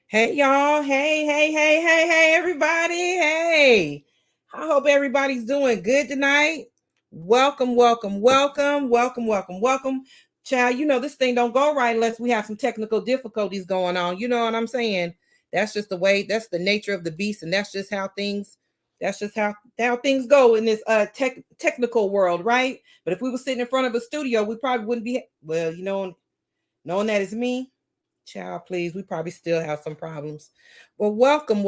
Hey y'all, hey everybody, hey. I hope everybody's doing good tonight. Welcome. Child, you know this thing don't go right unless we have some technical difficulties going on. You know what I'm saying? That's just the way, that's the nature of the beast, and that's just how things go in this technical world, right? But if we were sitting in front of a studio, we probably wouldn't be knowing that it's me. Child, please, we probably still have some problems. Well, welcome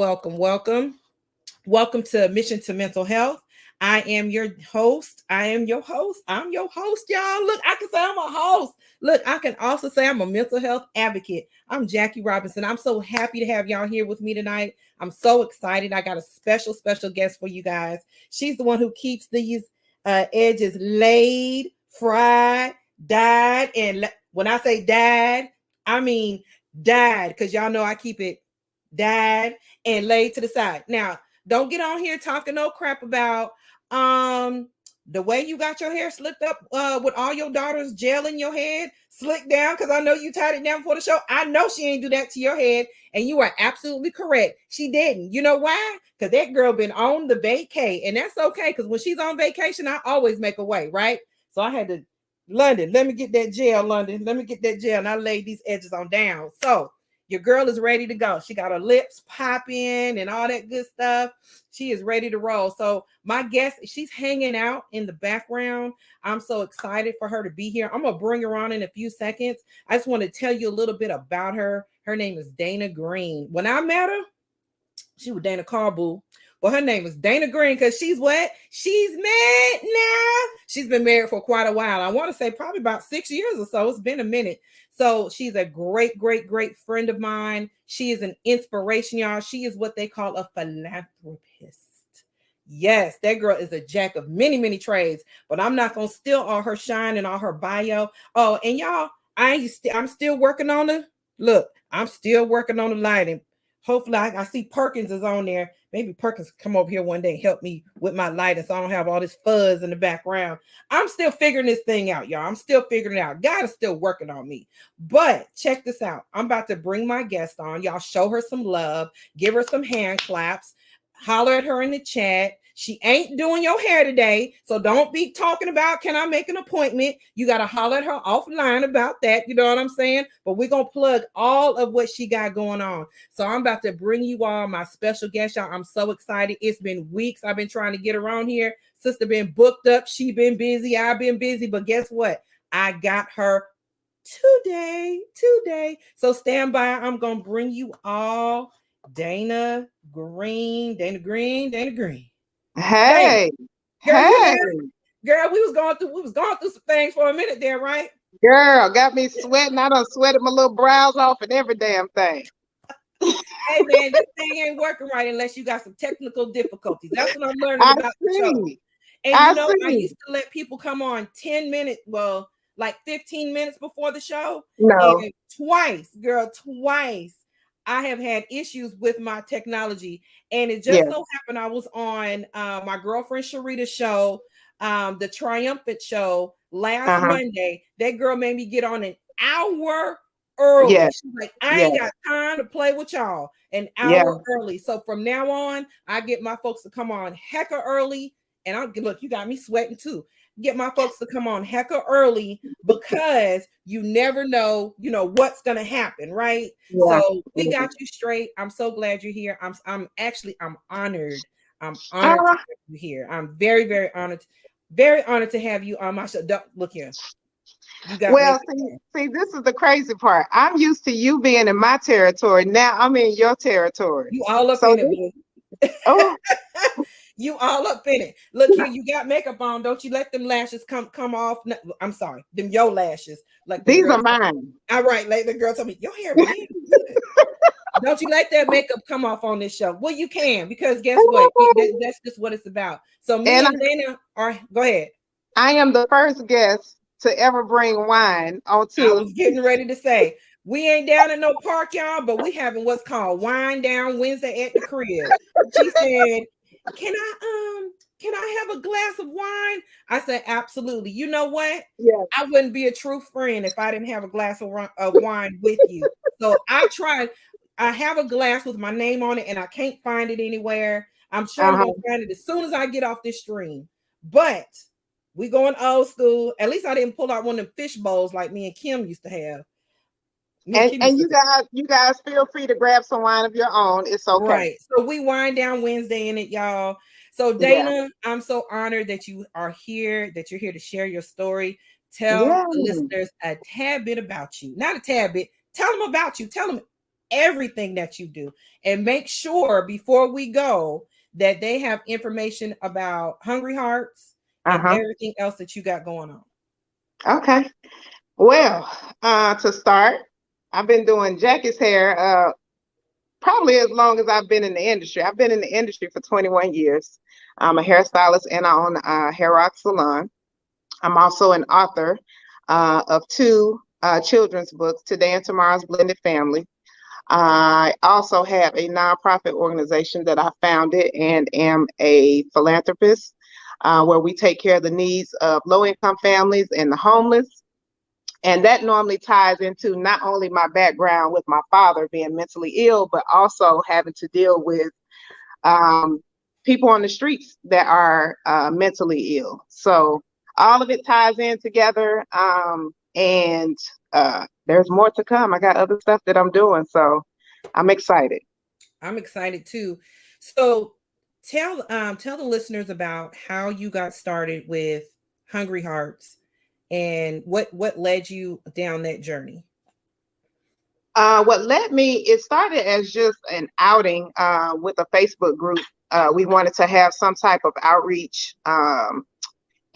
to Mission to Mental Health. I am your host. I'm your host, y'all. Look, I can say I'm a host. Look, I can also say I'm a mental health advocate. I'm Jackie Robinson. I'm so happy to have y'all here with me tonight. I'm so excited. I got a special guest for you guys. She's the one who keeps these edges laid, fried, dyed, and when I say dyed, I mean dyed, because y'all know I keep it dyed and laid to the side. Now, don't get on here talking no crap about the way you got your hair slicked up with all your daughters gel in your head, slicked down, because I know you tied it down before the show. I know she ain't do that to your head, and you are absolutely correct. She didn't. You know why? Because that girl been on the vacay, and that's okay, because when she's on vacation, I always make a way, right? So I had to, London, let me get that gel, London. Let me get that gel, and I laid these edges on down. So your girl is ready to go. She got her lips popping and all that good stuff. She is ready to roll. So my guest, she's hanging out in the background. I'm so excited for her to be here. I'm going to bring her on in a few seconds. I just want to tell you a little bit about her. Her name is Dana Green. When I met her, she was Dana Carr, boo. But her name is Dana Green because she's what? She's married now. She's been married for quite a while. I want to say probably about 6 years or so. It's been a minute. So she's a great friend of mine. She is an inspiration, y'all. She is what they call a philanthropist. Yes, that girl is a jack of many trades. But I'm not gonna steal all her shine and all her bio. Oh, and y'all, I'm still working on the look. I'm still working on the lighting. Hopefully, I see Perkins is on there. Maybe Perkins come over here one day and help me with my lighting so I don't have all this fuzz in the background. I'm still figuring this thing out, y'all. I'm still figuring it out. God is still working on me. But check this out. I'm about to bring my guest on. Y'all show her some love, give her some hand claps, holler at her in the chat. She ain't doing your hair today, so don't be talking about, can I make an appointment? You got to holler at her offline about that. You know what I'm saying? But we're going to plug all of what she got going on. So I'm about to bring you all my special guest, y'all. I'm so excited. It's been weeks. I've been trying to get around here. Sister been booked up. She been busy. I've been busy. But guess what? I got her today. So stand by. I'm going to bring you all Dana Green. Dana, Hey, girl, you hey, there? Girl, we was going through some things for a minute there, right? girl, got me sweating. I done sweated my little brows off and every damn thing. Hey man, this thing ain't working right unless you got some technical difficulties. That's what I'm learning I about the show. see. And you I know, I see. used to let people come on 10 minutes, well, like 15 minutes before the show. No. And twice, girl, twice, I have had issues with my technology. And it just Yeah. so happened I was on my girlfriend Sharita's show, the Triumphant show last Uh-huh. Monday. That girl made me get on an hour early. Yeah. She's like, I Yeah. ain't got time to play with y'all. An Yeah. hour early. So from now on, I get my folks to come on hecka early. And I look, you got me sweating too. Get my folks to come on hecka early because you never know, what's gonna happen, right? Yeah. So we Yeah. got you straight. I'm so glad you're here. I'm honored. I'm honored to Uh, have you here. I'm very honored to have you on my show. Look here. You got well, makeup on. see, this is the crazy part. I'm used to you being in my territory. Now I'm in your territory. You all up So in it, this, boo. oh, You all up in it. Look here, you got makeup on. Don't you let them lashes come off. No, I'm sorry, them your lashes. Like the these girl. are mine. All right, like the girl told me, your hair big. Good. Don't you let that makeup come off on this show? Well, you can because guess what? That's just what it's about. So me And and Dana are. Go ahead. I am the first guest to ever bring wine I onto. was getting ready to say we ain't down in no park, y'all, but we having what's called wine down Wednesday at the crib. She said, can I have a glass of wine? I said, absolutely. You know what? Yeah. I wouldn't be a true friend if I didn't have a glass of wine with you. So I tried. I have a glass with my name on it and I can't find it anywhere. I'm sure I'm Uh-huh. gonna find it as soon as I get off this stream. But we going old school. At least I didn't pull out one of them fish bowls like me and Kim used to have. Me and Kim used And to you guys feel free to grab some wine of your own. It's okay. right. So we wind down Wednesday in it, y'all. So Yeah. Dana, I'm so honored that you are here, that you're here to share your story. Tell Yeah. the listeners a tad bit about you. Not a tad bit. Tell them about you. Tell them everything that you do. And make sure before we go that they have information about Hungry Hearts and Uh-huh. everything else that you got going on. Okay. Well, to start, I've been doing Jackie's hair probably as long as I've been in the industry. I've been in the industry for 21 years. I'm a hairstylist and I own a hair rock salon. I'm also an author of two children's books, Today and Tomorrow's Blended Family. I also have a nonprofit organization that I founded and am a philanthropist where we take care of the needs of low-income families and the homeless. And that normally ties into not only my background with my father being mentally ill, but also having to deal with um, people on the streets that are mentally ill. So all of it ties in together. And there's more to come. I got other stuff that I'm doing. So I'm excited. I'm excited too. So tell the listeners about how you got started with Hungry Hearts and what led you down that journey. What led me, it started as just an outing with a Facebook group. We wanted to have some type of outreach.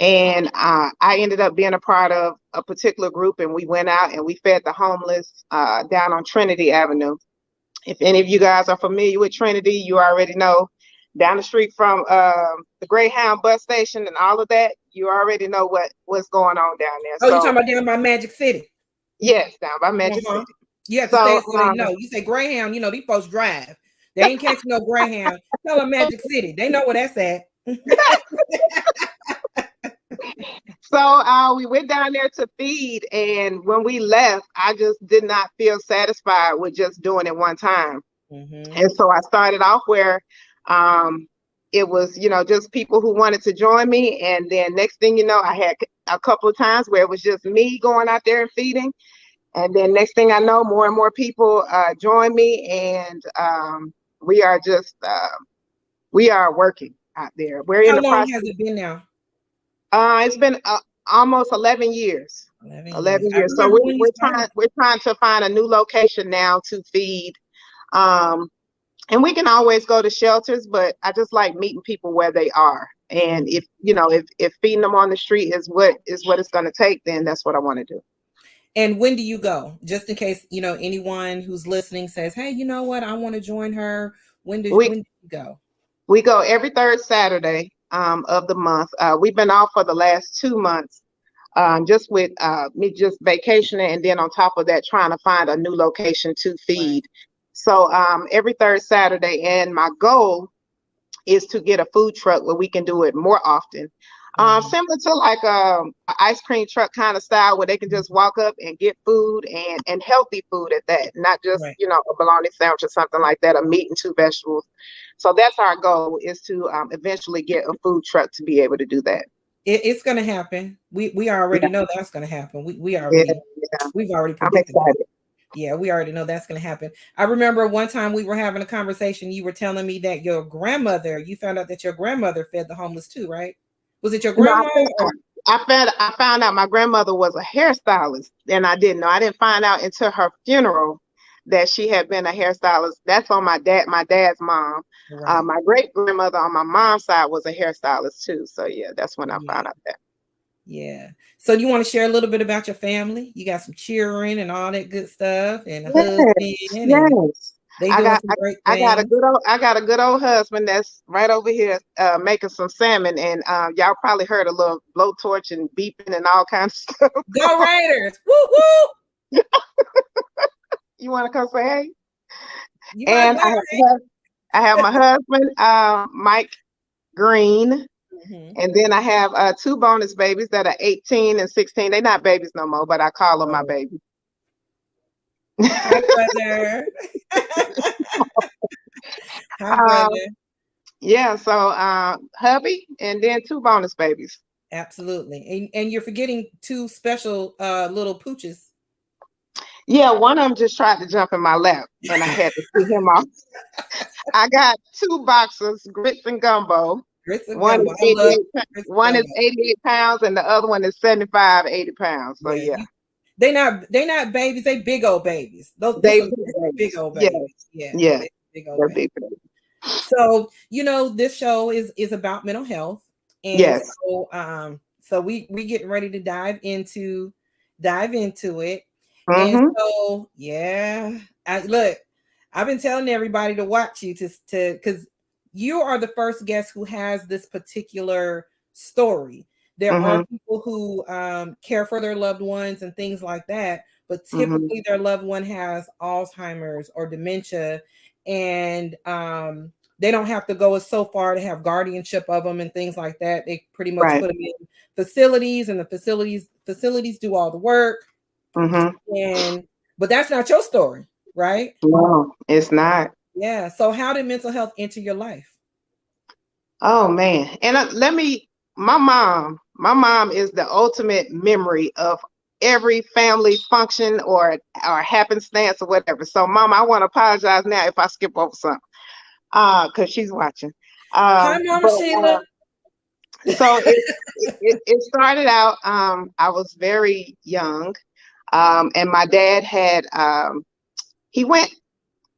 And I ended up being a part of a particular group, and we went out and we fed the homeless down on Trinity Avenue. If any of you guys are familiar with Trinity, you already know down the street from the Greyhound bus station and all of that, you already know what's going on down there. Oh, you So talking about down by Magic City? yes, down by Magic Uh-huh. City. You have to say So it so they know. You say Greyhound, these folks drive. They ain't catching no Greyhound. Tell them Magic City. They know where that's at. So we went down there to feed, and when we left, I just did not feel satisfied with just doing it one time. Mm-hmm. And so I started off where um, it was, just people who wanted to join me. And then next thing you know, I had a couple of times where it was just me going out there and feeding. And then next thing I know, more and more people join me, and we are just we are working out there. We're in How the long process. has it been now? It's been almost 11 years. 11 years. 11 I years. So remember when you started. we're trying to find a new location now to feed. Um, and we can always go to shelters, but I just like meeting people where they are. And if feeding them on the street is what it's going to take, then that's what I want to do. And when do you go? Just in case, anyone who's listening says, hey, you know what? I want to join her. We When do you go? we go every third Saturday of the month. We've been off for the last 2 months, just with me just vacationing, and then on top of that, trying to find a new location to Right. feed. So every third Saturday, and my goal is to get a food truck where we can do it more often. Mhm. Similar to like a ice cream truck kind of style where they can just walk up and get food and healthy food at that, not just, Right. a bologna sandwich or something like that, a meat and two vegetables. So that's our goal, is to eventually get a food truck to be able to do that. It's gonna happen. We already Yeah, know that's gonna happen. yeah, yeah. We've already I'm predicted that. excited. Yeah, we already know that's gonna happen. I remember one time we were having a conversation. You were telling me that you found out that your grandmother fed the homeless too, right? Was it your No, grandma or I found out my grandmother was a hairstylist, and I didn't know. I didn't find out until her funeral that she had been a hairstylist. That's on my dad's mom. right? My great grandmother on my mom's side was a hairstylist too. So yeah, that's when I Yeah, found out that. yeah. So you want to share a little bit about your family? You got some cheering and all that good stuff, and a husband, Yes, and yes. they I doing got some I, great I got a things. good old husband that's right over here making some salmon, and y'all probably heard a little blowtorch and beeping and all kinds of stuff. Go Raiders! Woo woo! You want to come say hey? You might as And well. I have my husband, Mike Green, Hmm. and then I have two bonus babies that are 18 and 16. They're not babies no more, but I call them my Oh, babies. Hi, brother. Hi, Um, brother. yeah, so hubby and then two bonus babies. Absolutely. And you're forgetting two special little pooches. Yeah, one of them just tried to jump in my lap and I had to see him off. I got two boxers, grits and gumbo. Grits and One gumbo. is I love 88, grits and one is gumbo. 88 pounds and the other one is 75, 80 pounds. So Yeah. yeah, They not babies, they big old babies. Those they this big is big babies. old Yes, babies. Yeah, yes, they big old they're babies. big babies. So, this show is about mental health. And Yes. so we getting ready to dive into it. And Mm-hmm. so, yeah, I've been telling everybody to watch you to because you are the first guest who has this particular story. There are Mm-hmm. people who care for their loved ones and things like that, but Mm-hmm. typically their loved one has Alzheimer's or dementia, and they don't have to go so far to have guardianship of them and things like that. They pretty much Right. put them in facilities, and the facilities do all the work. Mm-hmm. And but that's not your story, right? No, it's not. Yeah. So how did mental health enter your life? Oh man. And my mom is the ultimate memory of every family function or happenstance or whatever. So mom, I want to apologize now if I skip over something. Because she's watching. Hi, Mama But Sheila. so it started out, I was very young. And my dad had he went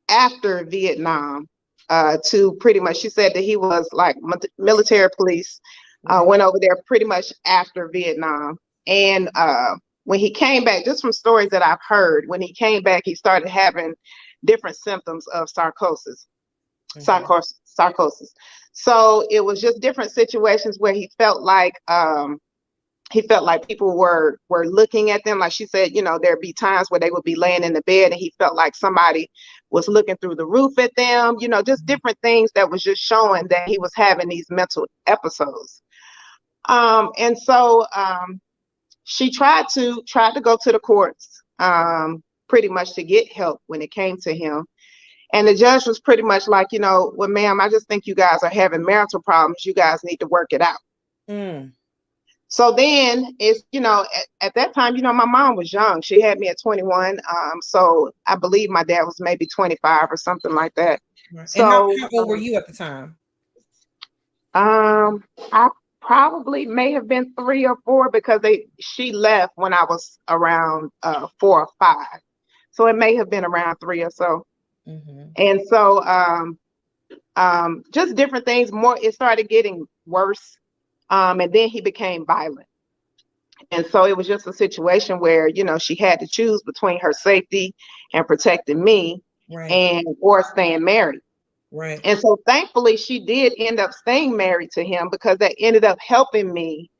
after Vietnam to pretty much, she said that he was like military police, Right. went over there pretty much after Vietnam. And when he came back, just from stories that I've heard, when he came back, he started having different symptoms of Mhm. sarcosis. So it was just different situations where he felt like people were looking at them. Like she said, there'd be times where they would be laying in the bed and he felt like somebody was looking through the roof at them, just different things that was just showing that he was having these mental episodes. And so she tried to go to the courts, pretty much to get help when it came to him. And the judge was pretty much like, well, ma'am, I just think you guys are having marital problems. You guys need to work it out. Mm. So then at that time, my mom was young. She had me at 21. So I believe my dad was maybe 25 or something like that. Right. And how, So how old were you at the time? I probably may have been 3 or 4 because she left when I was around 4 or 5. So it may have been around 3 or so. Hmm. And so just different things. More, it started getting worse. And then he became violent. And so it was just a situation where, she had to choose between her safety and protecting me Right. and or staying married. Right. And so thankfully she did end up staying married to him because that ended up helping me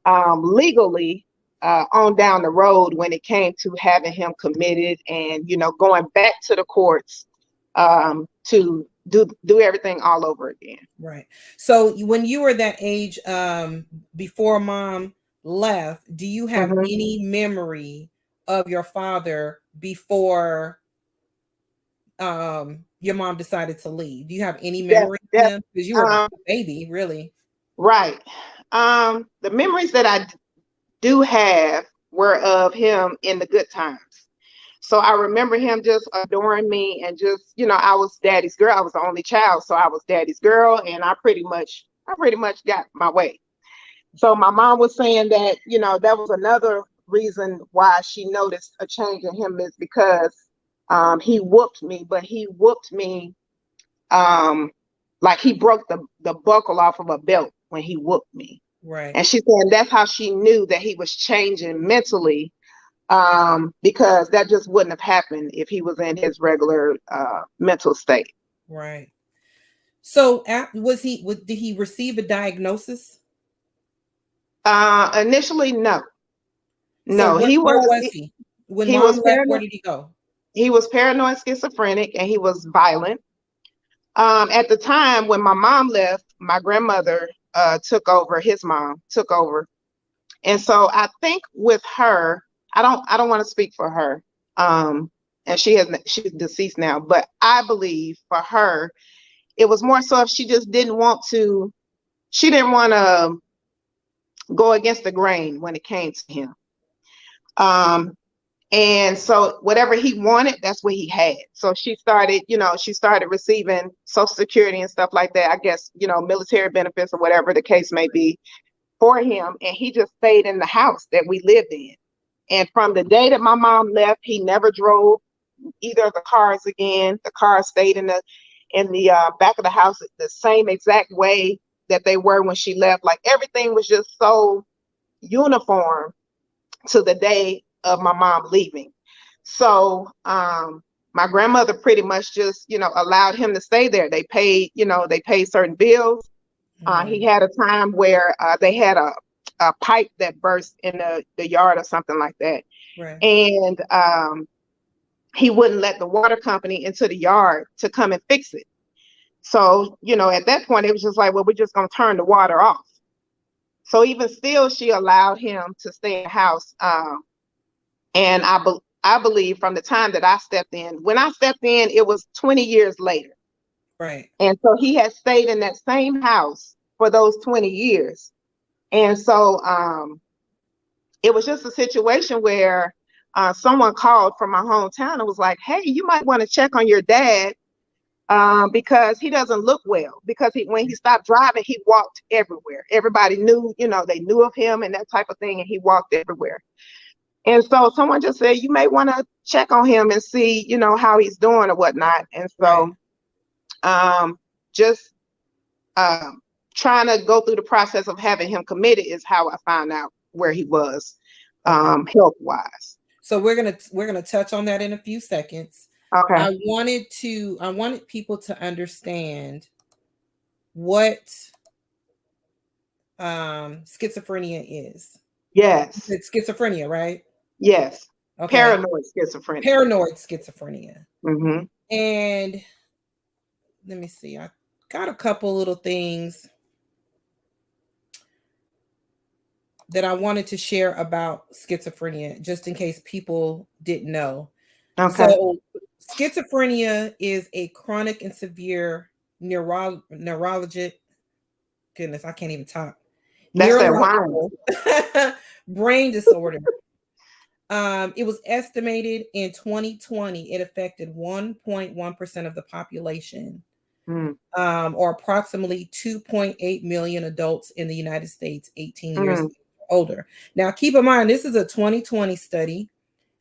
legally on down the road when it came to having him committed and, going back to the courts to do everything all over again. Right. So when you were that age, before mom left, do you have Mhm. any memory of your father before your mom decided to leave? Do you have any Def, memory of def, him? Because you were a um, baby, really. right. The memories that I do have were of him in the good times. So I remember him just adoring me and just, I was daddy's girl. I was the only child, so I was daddy's girl, and I pretty much got my way. So my mom was saying that, that was another reason why she noticed a change in him is because he whooped me, but he whooped me um, like he broke the buckle off of a belt when he whooped me. Right. And she said that's how she knew that he was changing mentally, because that just wouldn't have happened if he was in his regular mental state. Right. So did he receive a diagnosis? Initially, no, So no, where was he? When he mom was left, where paranoid. did he go? He was paranoid schizophrenic, and he was violent. At the time when my mom left, my grandmother took over. His mom took over, and so I think with her, I don't want to speak for her. Um, and she's deceased now. But I believe for her, it was more so if she just didn't want to. She didn't want to go against the grain when it came to him. And so whatever he wanted, that's what he had. So she started, she started receiving Social Security and stuff like that. I guess, military benefits or whatever the case may be for him. And he just stayed in the house that we lived in. And from the day that my mom left, he never drove either of the cars again. The cars stayed in the back of the house the same exact way that they were when she left. Like everything was just so uniform to the day of my mom leaving. So my grandmother pretty much just, allowed him to stay there. They paid certain bills. He had a time where they had a pipe that burst in the yard or something like that. Right. And he wouldn't let the water company into the yard to come and fix it. So, at that point, it was just like, well, we're just going to turn the water off. So even still, she allowed him to stay in the house. And I believe from the time that I stepped in, when I stepped in, it was 20 years later. Right. And so he had stayed in that same house for those 20 years. And so it was just a situation where someone called from my hometown and was like, hey, you might want to check on your dad because he doesn't look well. Because when he stopped driving, he walked everywhere. Everybody knew, they knew of him and that type of thing. And he walked everywhere. And so someone just said, you may want to check on him and see, how he's doing or whatnot. And so just trying to go through the process of having him committed is how I found out where he was health wise. So we're gonna touch on that in a few seconds. Okay. I wanted people to understand what schizophrenia is. Yes. It's schizophrenia, right? Yes. Okay. Paranoid schizophrenia. Paranoid schizophrenia. Mm-hmm. And let me see. I got a couple little things that I wanted to share about schizophrenia, just in case people didn't know. Okay. So schizophrenia is a chronic and severe neurologic, goodness, I can't even talk. That's Neurological brain disorder. It was estimated in 2020 it affected 1.1% of the population, or approximately 2.8 million adults in the United States, 18 years older. Now, keep in mind, this is a 2020 study.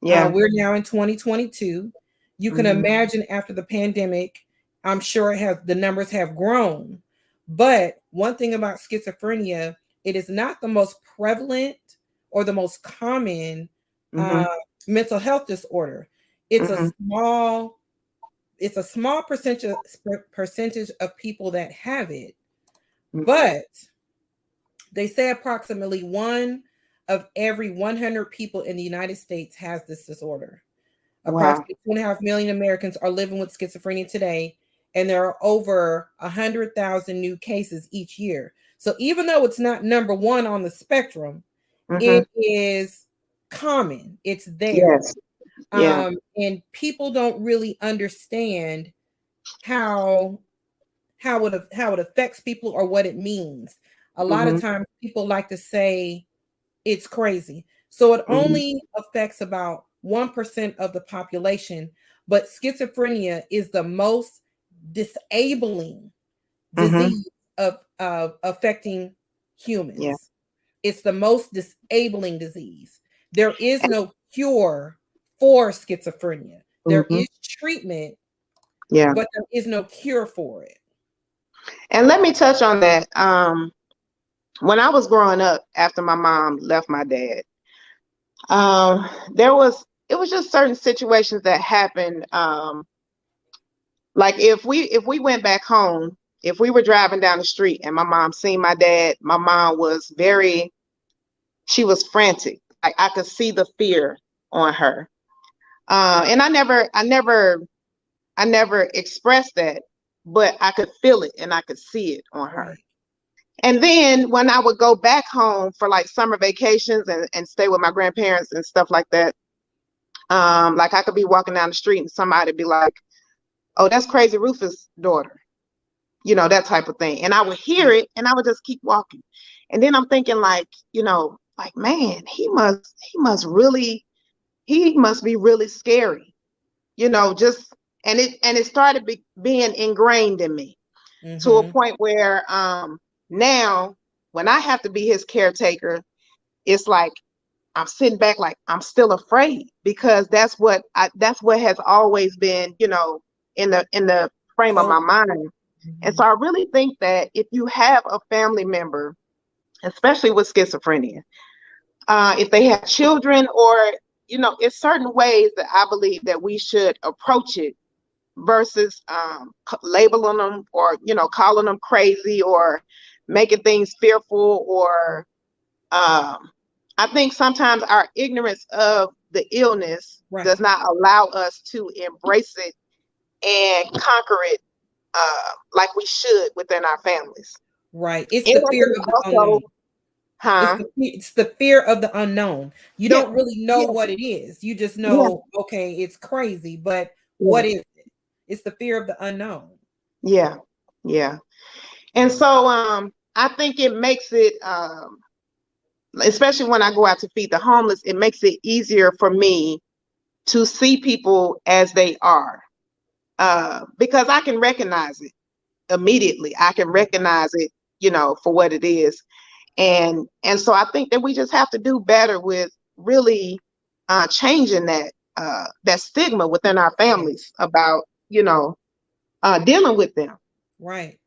Yeah. We're now in 2022. You can imagine after the pandemic, I'm sure the numbers have grown. But one thing about schizophrenia, it is not the most prevalent or the most common mental health disorder. It's a small percentage of people that have it, but they say approximately 1 of every 100 people in the United States has this disorder. Wow. Approximately 2.5 million Americans are living with schizophrenia today, and there are over 100,000 new cases each year. So even though it's not number one on the spectrum, it is common. It's there. Yes. Yeah. And people don't really understand how it affects people or what it means. A lot of times people like to say it's crazy. So it only affects about 1% of the population, but schizophrenia is the most disabling disease of affecting humans. Yeah. It's the most disabling disease. There is no cure for schizophrenia. There is treatment, but there is no cure for it. And let me touch on that. When I was growing up, after my mom left my dad, it was just certain situations that happened. Like if we went back home, if we were driving down the street and my mom seen my dad, my mom was she was frantic. I could see the fear on her. And I never expressed that, but I could feel it and I could see it on her. Right. And then when I would go back home for like summer vacations and stay with my grandparents and stuff like that, Like I could be walking down the street and somebody be like, "Oh, that's Crazy Rufus' daughter," that type of thing. And I would hear it and I would just keep walking. And then I'm thinking like, like, man, he must be really scary, just, and it started being ingrained in me to a point where now when I have to be his caretaker, it's like I'm sitting back like I'm still afraid, because that's what has always been, in the frame of my mind. And so I really think that if you have a family member, especially with schizophrenia, if they have children, or it's certain ways that I believe that we should approach it versus labeling them, or calling them crazy, or making things fearful, or I think sometimes our ignorance of the illness does not allow us to embrace it and conquer it like we should within our families. Right. It's the fear of the unknown. It's the fear of the unknown. You don't really know what it is. You just know, okay, it's crazy, but what is it? It's the fear of the unknown. Yeah. Yeah. And so I think it makes it, especially when I go out to feed the homeless, it makes it easier for me to see people as they are, because I can recognize it immediately. I can recognize it, for what it is. And so I think that we just have to do better with really changing that stigma within our families about, dealing with them. Right.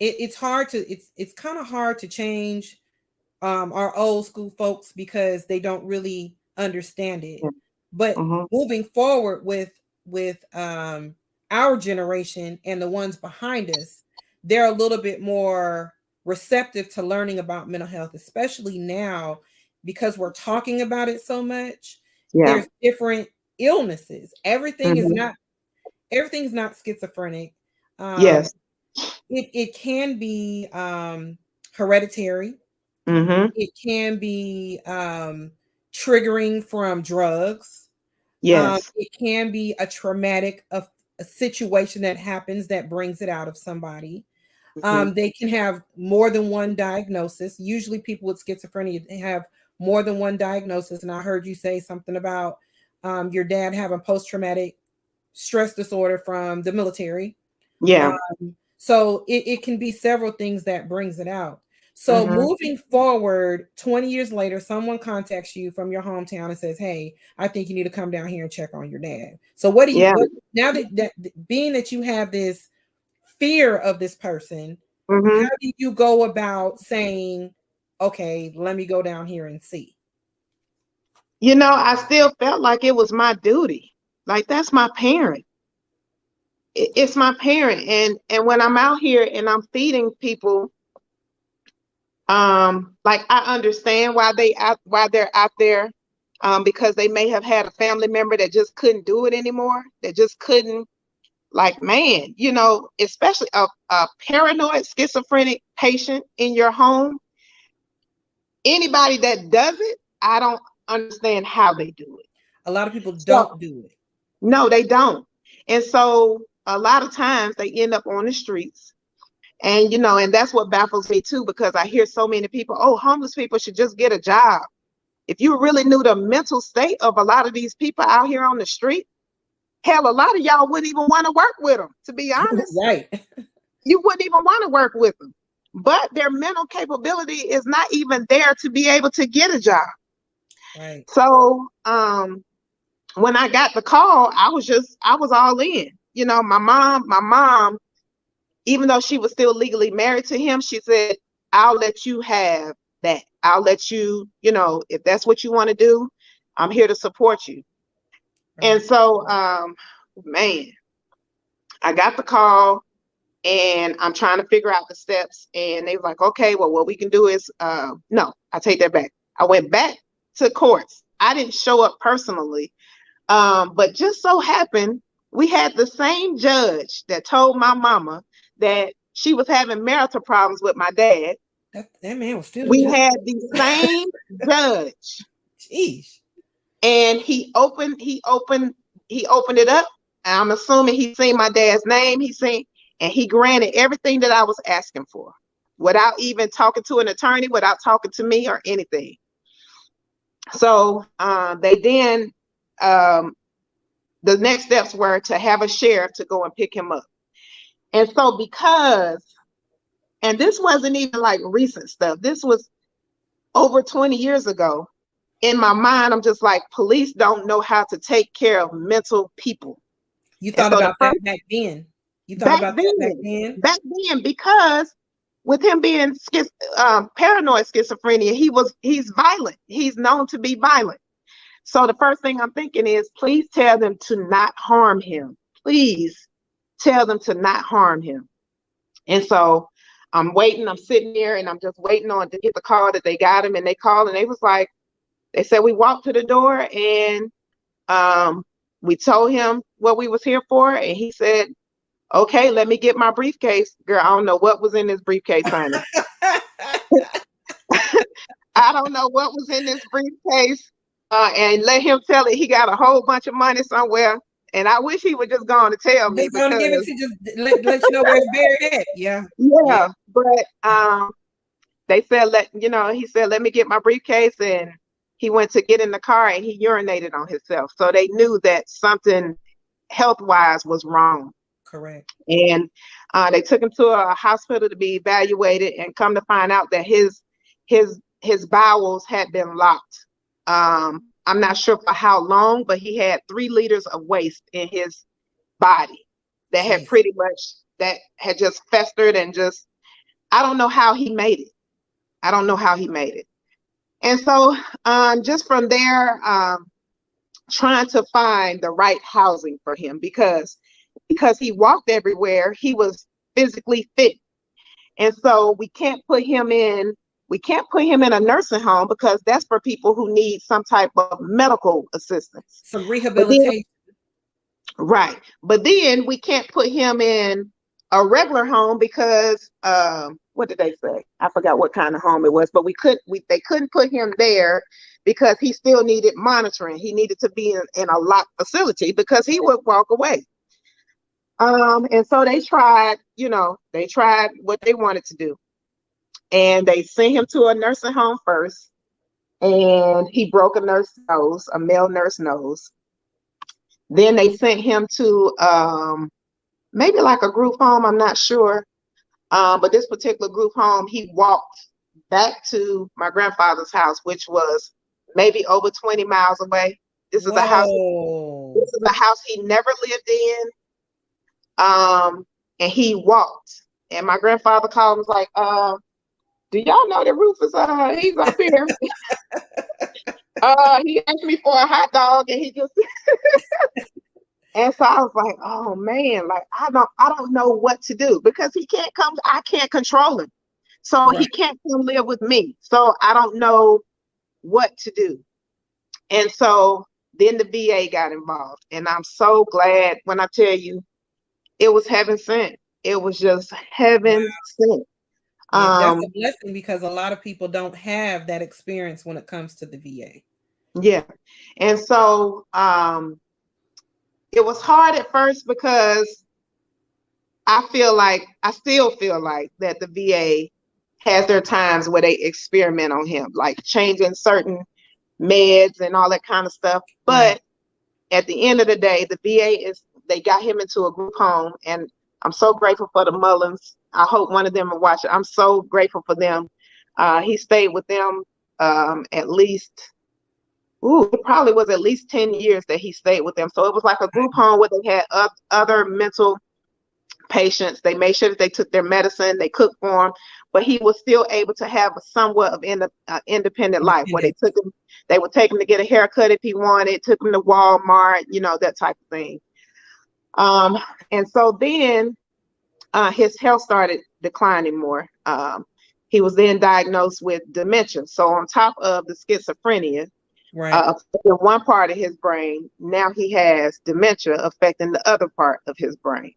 It's hard to, it's kind of hard to change our old school folks because they don't really understand it. But moving forward with our generation and the ones behind us, they're a little bit more receptive to learning about mental health, especially now because we're talking about it so much. There's different illnesses. Everything's not schizophrenic. Yes. It can be hereditary. It can be triggering from drugs. Yes. It can be a traumatic a situation that happens that brings it out of somebody. They can have more than one diagnosis. Usually people with schizophrenia, they have more than one diagnosis. And I heard you say something about your dad having post-traumatic stress disorder from the military. Yeah. So it can be several things that brings it out. So moving forward, 20 years later, someone contacts you from your hometown and says, "Hey, I think you need to come down here and check on your dad." So what do you, now that being that you have this fear of this person, how do you go about saying, "Okay, let me go down here and see"? I still felt like it was my duty. Like, that's my parent. It's my parent. And when I'm out here and I'm feeding people, like, I understand why they're out there, because they may have had a family member that just couldn't do it anymore, that just couldn't, like, man, especially a paranoid schizophrenic patient in your home. Anybody that does it, I don't understand how they do it. A lot of people don't do it. No, they don't. And so a lot of times they end up on the streets. And, and that's what baffles me too, because I hear so many people, "Oh, homeless people should just get a job." If you really knew the mental state of a lot of these people out here on the street, hell, a lot of y'all wouldn't even want to work with them, to be honest. Right. You wouldn't even want to work with them. But their mental capability is not even there to be able to get a job. Right. So when I got the call, I was all in. My mom, even though she was still legally married to him, she said, "I'll let you have that. I'll let you, if that's what you want to do, I'm here to support you." Right. And so, man, I got the call and I'm trying to figure out the steps. And they were like, "Okay, well, what we can do is, no, I take that back." I went back to courts. I didn't show up personally. But just so happened, we had the same judge that told my mama that she was having marital problems with my dad. That man was still. We had the same judge. Jeez. And he opened it up. I'm assuming he seen my dad's name. And he granted everything that I was asking for without even talking to an attorney, without talking to me or anything. So they then, the next steps were to have a sheriff to go and pick him up. And so and this wasn't even like recent stuff. This was over 20 years ago. In my mind, I'm just like, police don't know how to take care of mental people. You thought about that back then. You thought about that back then? Back then, because with him being paranoid schizophrenia, he's violent. He's known to be violent. So the first thing I'm thinking is, please tell them to not harm him. Please tell them to not harm him. And so I'm waiting. I'm sitting there and I'm just waiting on to get the call that they got him. And they called and they was like, they said, we walked to the door and we told him what we was here for. And he said, okay, let me get my briefcase. Girl, I don't know what was in this briefcase, honey. I don't know what was in this briefcase. And let him tell it. He got a whole bunch of money somewhere. And I wish he would just go on to tell me. Just going to give it to just let you know where it's buried at. Yeah. Yeah. But they said, he said, let me get my briefcase. And he went to get in the car and he urinated on himself. So they knew that something health-wise was wrong. Correct. And they took him to a hospital to be evaluated, and come to find out that his bowels had been locked. I'm not sure for how long, but he had 3 liters of waste in his body that had that had just festered and just, I don't know how he made it. And so just from there, trying to find the right housing for him, because he walked everywhere, he was physically fit. And so we can't put him in a nursing home, because that's for people who need some type of medical assistance. Some rehabilitation. Right. But then we can't put him in a regular home because what did they say? I forgot what kind of home it was, but they couldn't put him there because he still needed monitoring. He needed to be in a locked facility because he would walk away. And so they tried what they wanted to do. And they sent him to a nursing home first, and he broke a male nurse nose. Then they sent him to maybe like a group home, I'm not sure. But this particular group home, he walked back to my grandfather's house, which was maybe over 20 miles away. This is a house he never lived in. And he walked. And my grandfather called and was like, do y'all know that Rufus, he's up here. He asked me for a hot dog, and he just and so I was like, oh man, like I don't know what to do, because he can't come, I can't control him. So He can't come live with me. So I don't know what to do. And so then the VA got involved. And I'm so glad when I tell you, it was heaven sent. It was just heaven sent. Yeah, that's a blessing, because a lot of people don't have that experience when it comes to the VA. Yeah. And so it was hard at first, because I still feel like that the VA has their times where they experiment on him, like changing certain meds and all that kind of stuff. But at the end of the day, the VA they got him into a group home, and I'm so grateful for the Mullins. I hope one of them will watch it. I'm so grateful for them. He stayed with them at least, it probably was at least 10 years that he stayed with them. So it was like a group home where they had other mental patients. They made sure that they took their medicine, they cooked for him, but he was still able to have a somewhat of independent life, where they would take him to get a haircut if he wanted, took him to Walmart, that type of thing. And so then his health started declining more. He was then diagnosed with dementia. So on top of the schizophrenia, affecting one part of his brain, now he has dementia affecting the other part of his brain.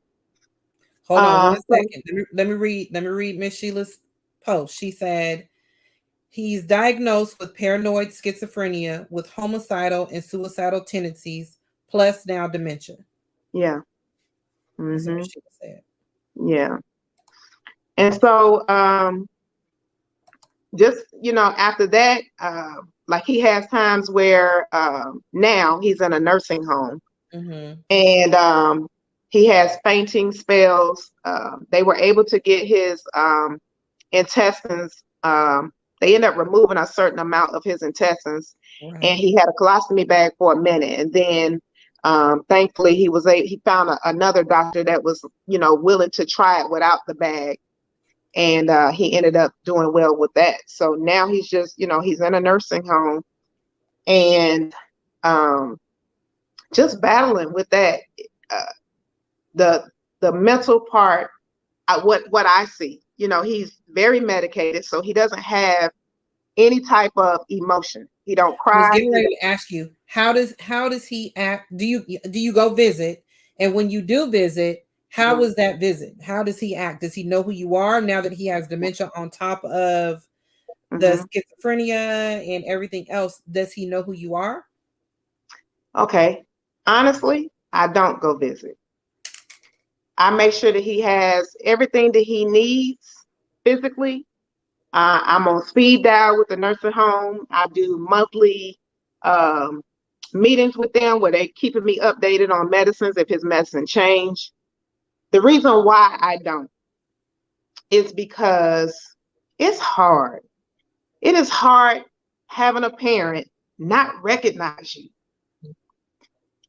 Hold on 1 second. Let me read Miss Sheila's post. She said He's diagnosed with paranoid schizophrenia with homicidal and suicidal tendencies, plus now dementia. Yeah. That's what Mm-hmm. she said. Yeah. And so, just, after that, like he has times where now he's in a nursing home, Mm-hmm. and he has fainting spells. They were able to get his intestines. They ended up removing a certain amount of his intestines, and Right. he had a colostomy bag for a minute, and then thankfully he found another doctor that was willing to try it without the bag, and he ended up doing well with that. So now he's just he's in a nursing home, and um, just battling with that. Uh, the mental part, what I see, he's very medicated, so he doesn't have any type of emotion. He don't I was cry. getting ready to ask you, how does he act? Do you go visit? And when you do visit, how was that visit? How does he act? Does he know who you are now that he has dementia on top of the Mhm. schizophrenia and everything else? Does he know who you are? Okay. Honestly, I don't go visit. I make sure that he has everything that he needs physically. I'm on speed dial with the nursing home. I do monthly um, meetings with them where they keeping me updated on medicines if his medicine change. The reason why I don't is because it's hard. It is hard having a parent not recognize you.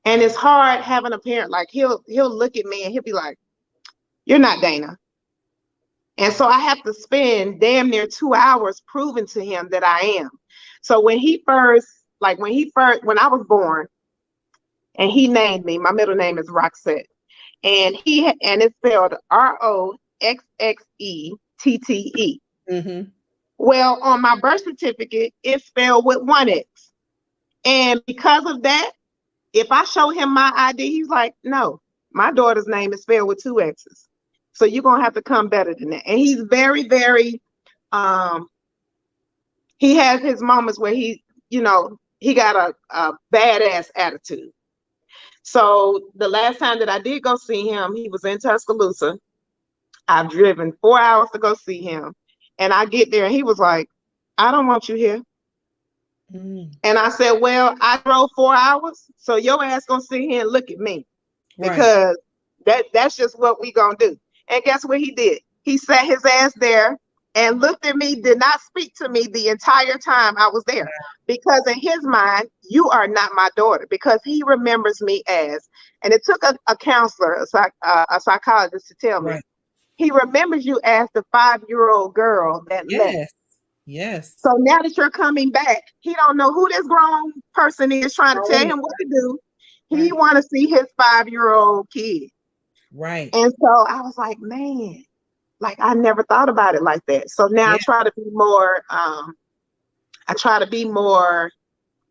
And it's hard having a parent like he'll look at me and he'll be like, "You're not Dana." And so I have to spend damn near 2 hours proving to him that I am. So when I was born and he named me, my middle name is Roxette, and it's spelled Roxxette. Mm-hmm. Well, on my birth certificate, it's spelled with one X. And because of that, if I show him my ID, he's like, "No, my daughter's name is spelled with two X's. So you're gonna have to come better than that." And he's very, very um he has his moments where he got a badass attitude. So the last time that I did go see him, he was in Tuscaloosa. I've driven 4 hours to go see him. And I get there and he was like, "I don't want you here." Mm. And I said, "Well, I drove 4 hours, so your ass gonna sit here and look at me Right. because that's just what we gonna do." And guess what he did? He sat his ass there and looked at me, did not speak to me the entire time I was there. Because in his mind, you are not my daughter, because he remembers me as, and it took a counselor, a psychologist to tell me, Right. he remembers you as the 5-year-old girl that left. Yes. Yes. So now that you're coming back, he don't know who this grown person is trying to tell him what to do. He Right. want to see his 5-year-old kid. Right. And so I was like, man, like I never thought about it like that. So now Yeah. I try to be more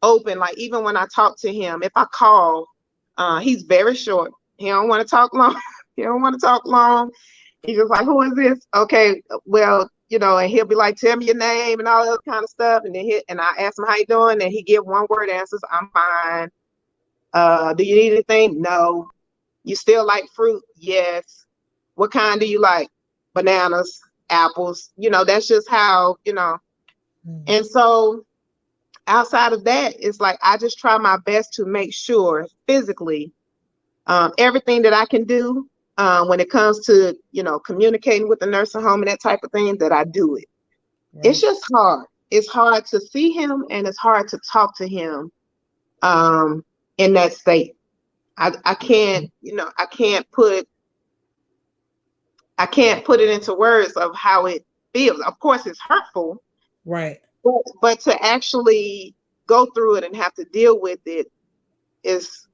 open. Like even when I talk to him, if I call, he's very short. He don't want to talk long. He don't want to talk long. He's just like, "Who is this?" Okay, well, and he'll be like, "Tell me your name," and all that kind of stuff. And then I ask him how you doing, and he give one word answers. "I'm fine." Do you need anything? No. You still like fruit? Yes. What kind do you like? Bananas, apples. That's just how. Mm. And so outside of that, it's like I just try my best to make sure physically everything that I can do when it comes to communicating with the nursing home and that type of thing, that I do it. It's Right. just hard. It's hard to see him and it's hard to talk to him um, in that state. I can't I can't put it into words of how it feels. Of course, it's hurtful, Right. but to actually go through it and have to deal with it is,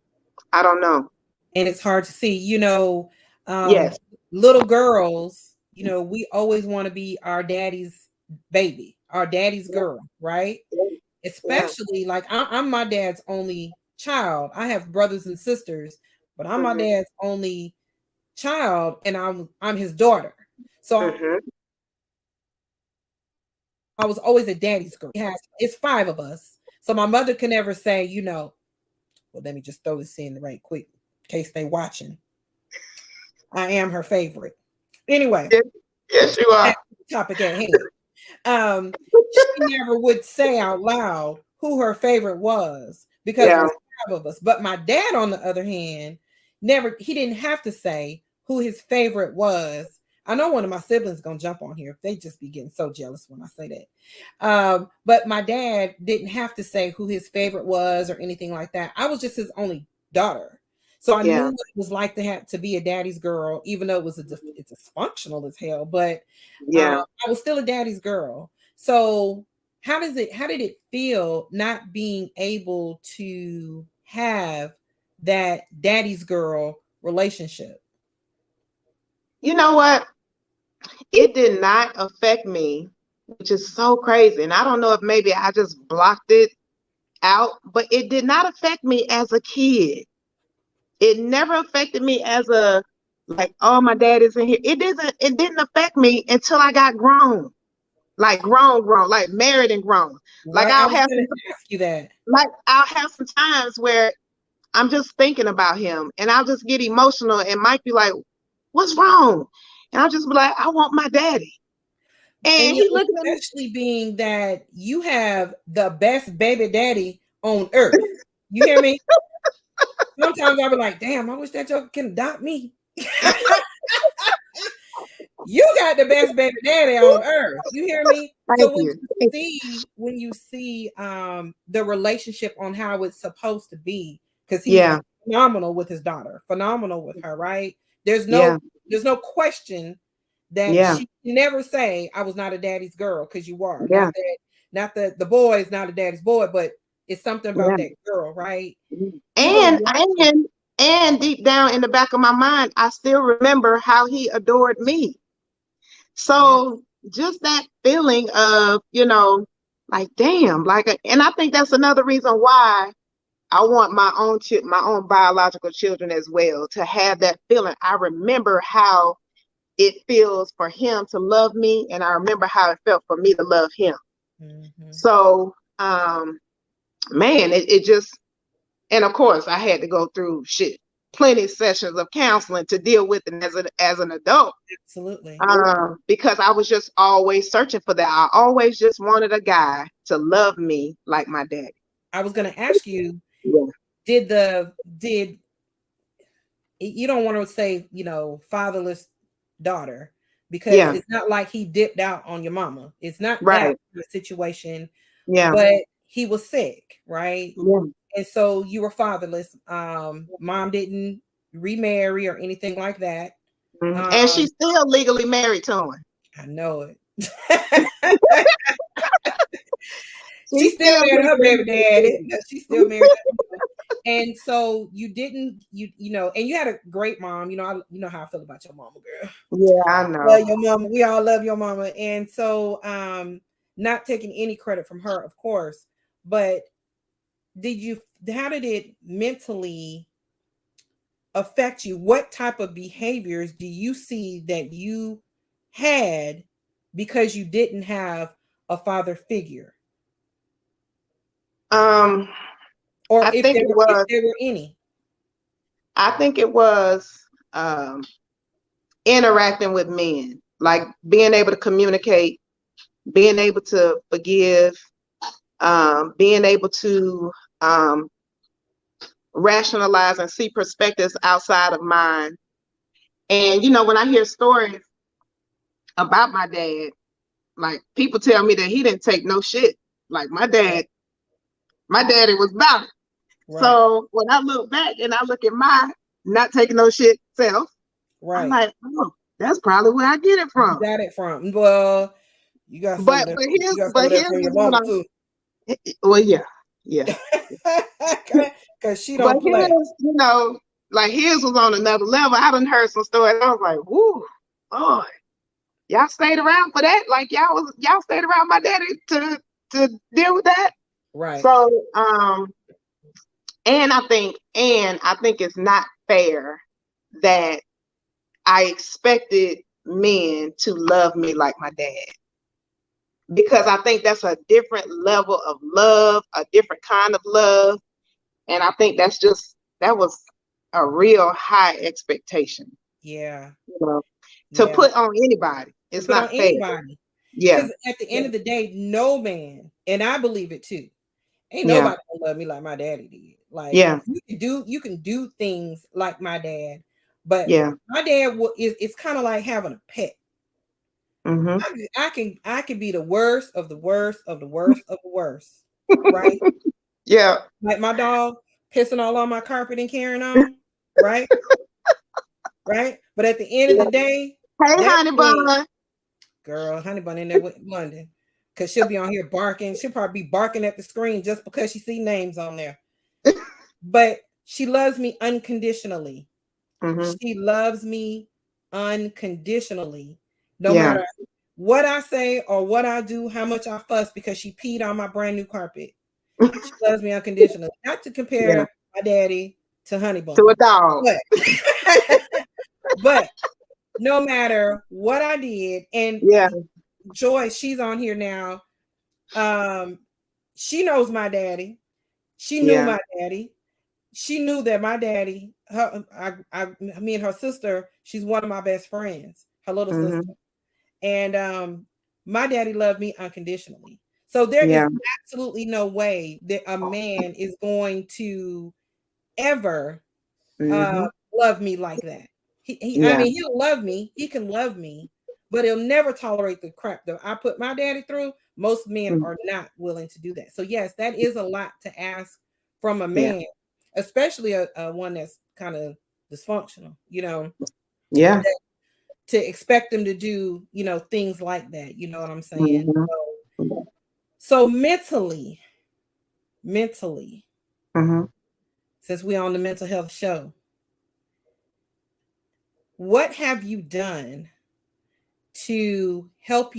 I don't know. And it's hard to see, Yes. little girls, we always want to be our daddy's baby, our daddy's girl, right? Yeah. Especially like I'm my dad's only child. I have brothers and sisters, but I'm my Hmm. dad's only child and I'm his daughter. So Hmm. I was always a daddy's girl. It's 5 of us. So my mother can never say, well, let me just throw this in right quick in case they watching. I am her favorite. Anyway, yes, you are. topic at hand. She never would say out loud who her favorite was because it was 5 of us. But my dad, on the other hand, he didn't have to say who his favorite was. I know one of my siblings is gonna jump on here. They just be getting so jealous when I say that. But my dad didn't have to say who his favorite was or anything like that. I was just his only daughter. So I knew what it was like to be a daddy's girl, even though it's dysfunctional as hell. But I was still a daddy's girl. So how did it feel not being able to have that daddy's girl relationship? You know what? It did not affect me, which is so crazy. And I don't know if maybe I just blocked it out, but it did not affect me as a kid. It never affected me as like, oh, my dad isn't here. It didn't affect me until I got grown. Like grown, like married and grown. Like I'll have ask you that. Like I'll have some times where I'm just thinking about him and I'll just get emotional and Mike be like, what's wrong? And I'll just be like, I want my daddy. And he looked at me, especially being that you have the best baby daddy on earth. You hear me? Sometimes I'll be like, damn, I wish that joker can adopt me. You got the best baby daddy on earth. You hear me? So when you see the relationship on how it's supposed to be, because he's phenomenal with his daughter, phenomenal with her, right? There's no question that she never say I was not a daddy's girl, because you are. Not that the boy is not a daddy's boy, but it's something about that girl, right? And deep down in the back of my mind, I still remember how he adored me. So just that feeling of, like, damn, and I think that's another reason why I want my own biological children as well, to have that feeling. I remember how it feels for him to love me, and I remember how it felt for me to love him. Mm-hmm. So, man, it just, and of course I had to go through plenty of sessions of counseling to deal with it as an adult. Absolutely. Because I was just always searching for that. I always just wanted a guy to love me like my daddy. I was going to ask you, did you don't want to say, fatherless daughter, because it's not like he dipped out on your mama. It's not that situation. But he was sick, right? And so you were fatherless. Mom didn't remarry or anything like that. And she's still legally married to him. I know it. She's still married to her baby daddy. She's still married to him. And so you didn't, and you had a great mom. You know how I feel about your mama, girl. Yeah, I know. Love your mama. We all love your mama. And so not taking any credit from her, of course, but how did it mentally affect you? What type of behaviors do you see that you had because you didn't have a father figure? Or if there were any. I think it was interacting with men, like being able to communicate, being able to forgive, being able to rationalize and see perspectives outside of mine. And when I hear stories about my dad, like people tell me that he didn't take no shit. Like my daddy was about it. Right. So when I look back and I look at my not taking no shit self, I'm like, oh, that's probably where I get it from. You got it from. Well, you got but here's from your mom too. Well, yeah. Because she don't play. His was on another level. I done heard some stories. I was like, woo, Lord, y'all stayed around for that? Like y'all stayed around my daddy to deal with that? Right. So, and I think it's not fair that I expected men to love me like my dad. because I think that's a different level of love, a different kind of love. And I think that was a real high expectation, Yeah. you know, to Yeah. put on anybody. To It's put on not fair. anybody. Yeah. Because at the end of the day, no man, and I believe it too, ain't Yeah. nobody gonna love me like my daddy did. Like Yeah. you can do things like my dad, but Yeah. my dad it's kind of like having a pet. Mm-hmm. I can be the worst of the worst of the worst of the worst, right? Yeah. Like my dog pissing all on my carpet and carrying on, right? Right. But at the end of Yeah. the day, Hey, that honey thing, bun. girl, honey bun in there with London, because she'll be on here barking. She'll probably be barking at the screen just because she see names on there. But she loves me unconditionally. Mm-hmm. She loves me unconditionally, no Yeah. matter what I say or what I do, how much I fuss because she peed on my brand new carpet. She loves me unconditionally. Not to Yeah. compare my daddy to Honey To a Bun, dog. but but no matter what I did, and Yeah. Joy, she's on here now. Um, she knows my daddy. She knew Yeah. my daddy. She knew that my daddy, me and her sister, she's one of my best friends, her little sister. Mm-hmm. And my daddy loved me unconditionally. So there is Yeah. absolutely no way that a man is going to ever Mm-hmm. love me like that. I Yeah. mean, he'll love me. He can love me, but he'll never tolerate the crap that I put my daddy through. Most men Mm. are not willing to do that. So yes, that is a lot to ask from a Yeah. man, especially a one that's kind of dysfunctional. Yeah. To expect them to do, things like that. You know what I'm saying? Mm-hmm. So mentally, Mm-hmm. since we're on the mental health show, what have you done to help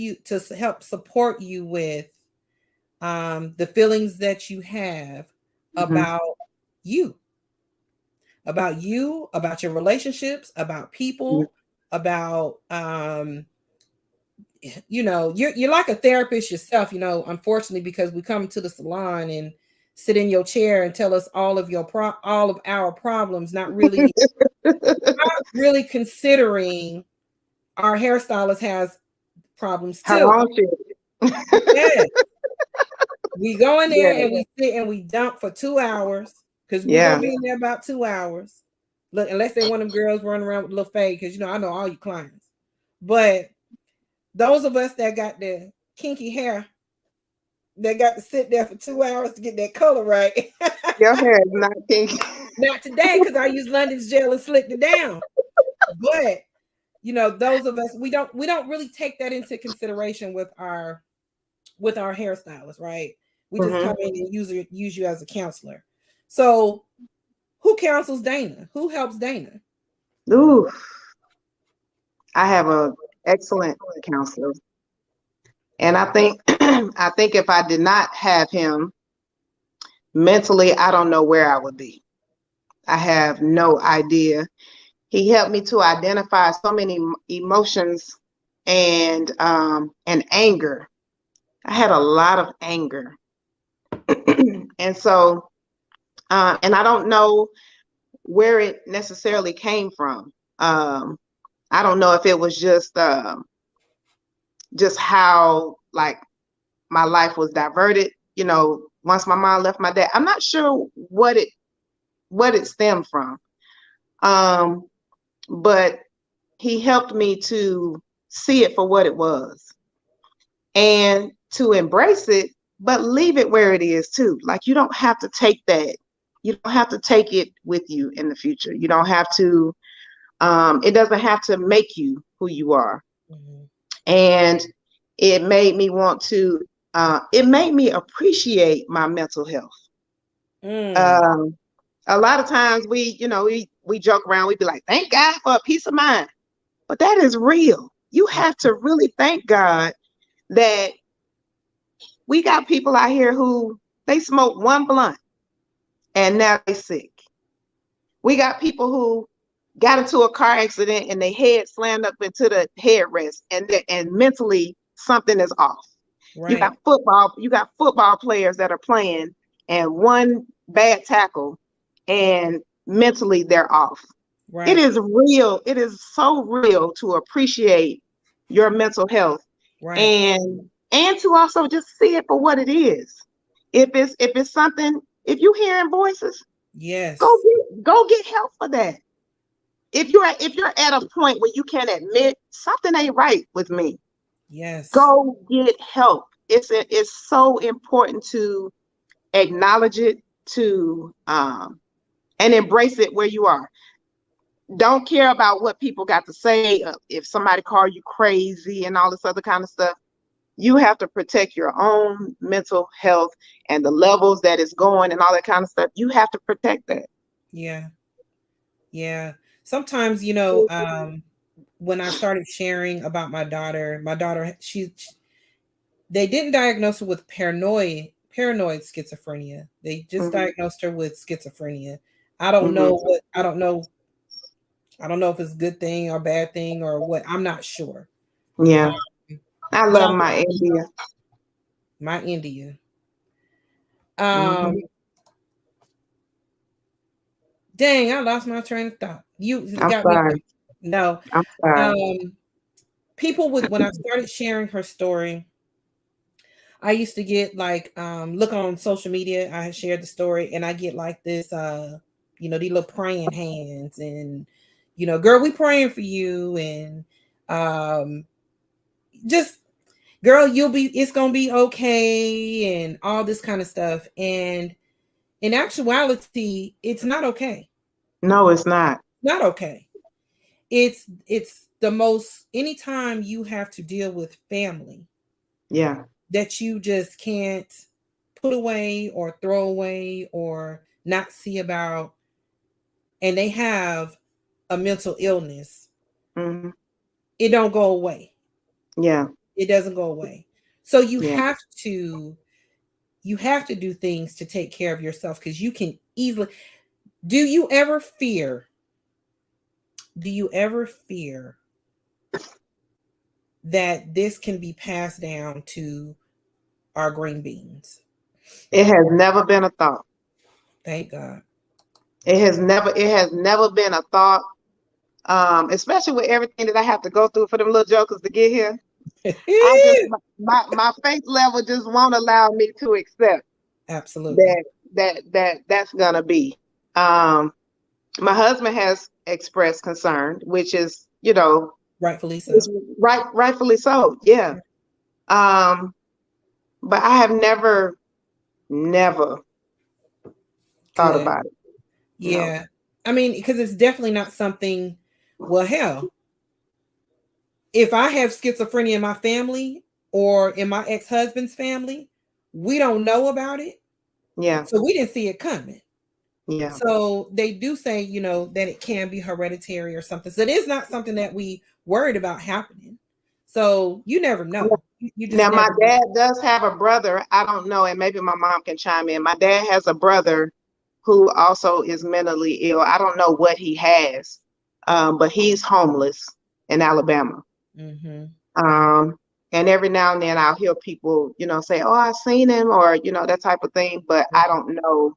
support you with the feelings that you have Mm-hmm. about you, about your relationships, about people, about you're like a therapist yourself, unfortunately, because we come to the salon and sit in your chair and tell us all of our problems, not really considering our hairstylist has problems Her too. own shit. Yeah. We go in Yeah. there and we sit and we dump for 2 hours, because we're Yeah. gonna be in there about 2 hours. Look, unless they one of them girls running around with a little fade, because I know all you clients. But those of us that got the kinky hair, that got to sit there for 2 hours to get that color right. Your hair is not pink. Not today, because I used London's gel and slicked it down. But those of us, we don't really take that into consideration with our hairstylist, right? We just Mm-hmm. come in and use you as a counselor. So who counsels Dana? Who helps Dana? Ooh, I have a excellent counselor. And I think I think if I did not have him mentally, I don't know where I would be. I have no idea. He helped me to identify so many emotions and anger. I had a lot of anger. And so and I don't know where it necessarily came from. I don't know if it was just how like my life was diverted, once my mom left my dad. I'm not sure what it stemmed from. Um, but he helped me to see it for what it was and to embrace it, but leave it where it is too. Like you don't have to take that. You don't have to take it with you in the future. You don't have to, it doesn't have to make you who you are. Mm-hmm. And it made me want to, it made me appreciate my mental health. Mm. Um, a lot of times we joke around, we be like, thank God for a peace of mind. But that is real. You have to really thank God that we got people out here who they smoke one blunt and now they sick. We got people who got into a car accident and their head slammed up into the headrest and mentally something is off. You Right. got football players that are playing and one bad tackle and mentally they're off. It Right. is real. It is so real to appreciate your mental health Right. and to also just see it for what it is. If it's something, if you hearing voices, go Yes. get help for that. If you're at a point where you can admit something ain't right with me, Yes. go get help. It's so important to acknowledge it, to and embrace it where you are. Don't care about what people got to say. If somebody call you crazy and all this other kind of stuff, you have to protect your own mental health and the levels that it's going and all that kind of stuff. You have to protect that. Yeah. Yeah. Sometimes, when I started sharing about my daughter, they didn't diagnose her with paranoid schizophrenia. They just Mhm. diagnosed her with schizophrenia. I don't Mhm. know what I don't know. I don't know if it's a good thing or bad thing or what. I'm not sure. Yeah, Um, I but love my India. my India. Mhm. Um, dang, I lost my train of thought. You I'm got me. sorry. No. I'm sorry. Um, people with when I started sharing her story, I used to get like look on social media, I had shared the story and I get like this these little praying hands and girl, we praying for you and um just girl, it's gonna be okay and all this kind of stuff. And in actuality, it's not okay. No, it's not. Not okay. It's the most anytime you have to deal with family Yeah. that you just can't put away or throw away or not see about, and they have a mental illness, Mhm. it don't go away. Yeah. It doesn't go away. So you Yeah. have to do things to take care of yourself because you can easily do you ever fear do you ever fear that this can be passed down to our green beans? It has never been a thought. Thank God. It has never been a thought. Especially with everything that I have to go through for them little jokers to get here. I just my faith level just won't allow me to accept Absolutely. that's gonna be. Um, my husband has expressed concern, which is, Rightfully is so. rightfully so. Yeah. Um, but I have never thought Good. about it. No. Yeah. I mean, because it's definitely not something, well, hell, if I have schizophrenia in my family or in my ex husband's family, we don't know about it. Yeah. So we didn't see it coming. Yeah. So they do say, that it can be hereditary or something. So it is not something that we worried about happening. So you never know. You just Now, my never know. dad does have a brother. I don't know, and maybe my mom can chime in. My dad has a brother who also is mentally ill. I don't know what he has, but he's homeless in Alabama. Mm-hmm. Um, and every now and then I'll hear people, say, "Oh, I seen him," or that type of thing. But I don't know,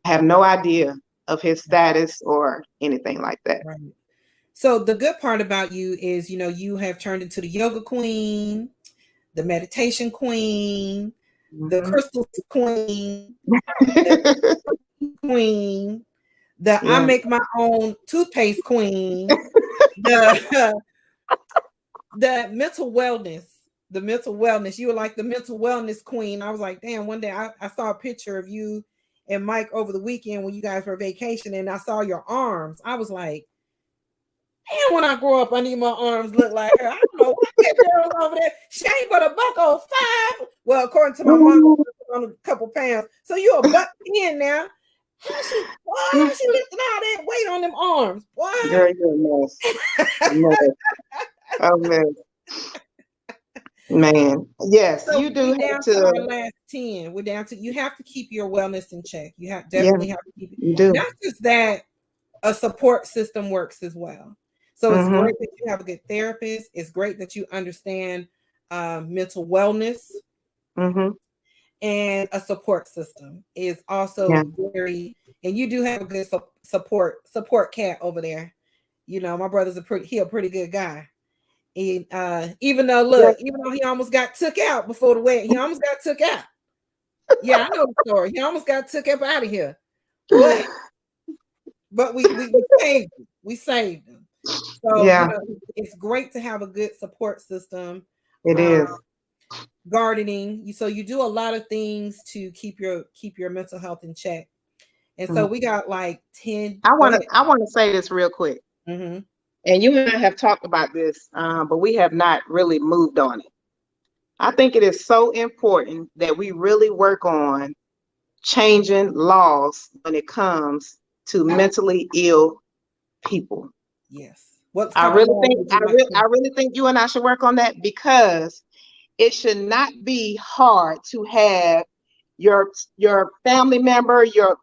have no idea of his status or anything like that. Right. So the good part about you is, you have turned into the yoga queen, the meditation queen, the Mhm. crystals queen, the queen, the I Yeah. make my own toothpaste queen, the the mental wellness, the mental wellness. You were like the mental wellness queen. I was like, damn, one day I saw a picture of you and Mike over the weekend when you guys were vacation and I saw your arms. I was like, damn, when I grow up, I need my arms look like her. I don't know what that girl over there. She ain't but a buck on 5. Well, according to my mom, on a couple pounds. So you a buck 10 now. How she lifting all that weight on them arms? Girl, What? you're a mess. Mess. A mess. Man. Yes, So you do we have down to our to. last 10. We're down to you have to keep your wellness in check. You Yeah, definitely have to keep it. you do. Not just that, a support system works as well. So it's Mm-hmm. great that you have a good therapist. It's great that you understand mental wellness, and a support system is also very. And you do have a good support cat over there. You know, my brother's a pretty good guy. And even though he almost got took out before the wedding, he almost got took out. Yeah, I know the story. He almost got took up out of here, but we saved him. We saved him. So you know, it's great to have a good support system. It is. Gardening. So you do a lot of things to keep your mental health in check. And so we got like 10. I want to say this real quick. Mm-hmm. And you and I have talked about this, but we have not really moved on it. I think it is so important that we really work on changing laws when it comes to mentally ill people. Yes. I really think you and I should work on that, because it should not be hard to have your family member, your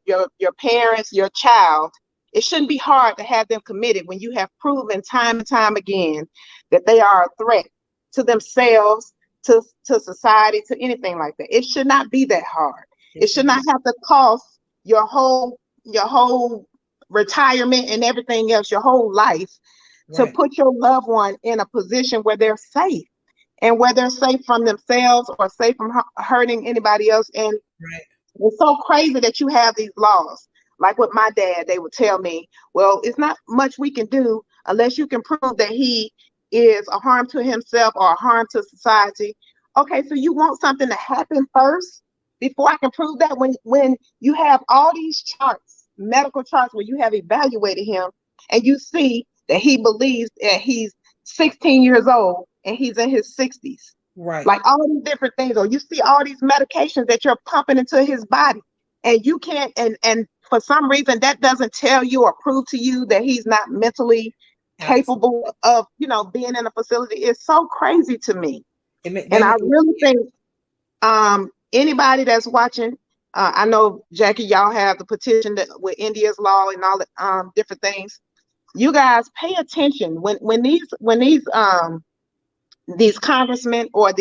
parents, your child. It shouldn't be hard to have them committed when you have proven time and time again that they are a threat to themselves, to society, to anything like that. It should not be that hard. It should not have to cost your whole retirement and everything else, your whole life, to put your loved one in a position where they're safe, and where they're safe from themselves or safe from hurting anybody else. And it's so crazy that you have these laws. Like with my dad, they would tell me, well, it's not much we can do unless you can prove that he is a harm to himself or a harm to society. Okay, so you want something to happen first before I can prove that? When you have all these charts, medical charts, where you have evaluated him and you see that he believes that he's 16 years old and he's in his 60s. Right. Like all these different things, or you see all these medications that you're pumping into his body, and you can't, and for some reason that doesn't tell you or prove to you that he's not mentally capable of, being in a facility. It's so crazy to me. And I really think anybody that's watching, I know, Jackie, y'all have the petition with India's law and all the different things. You guys pay attention when these congressmen or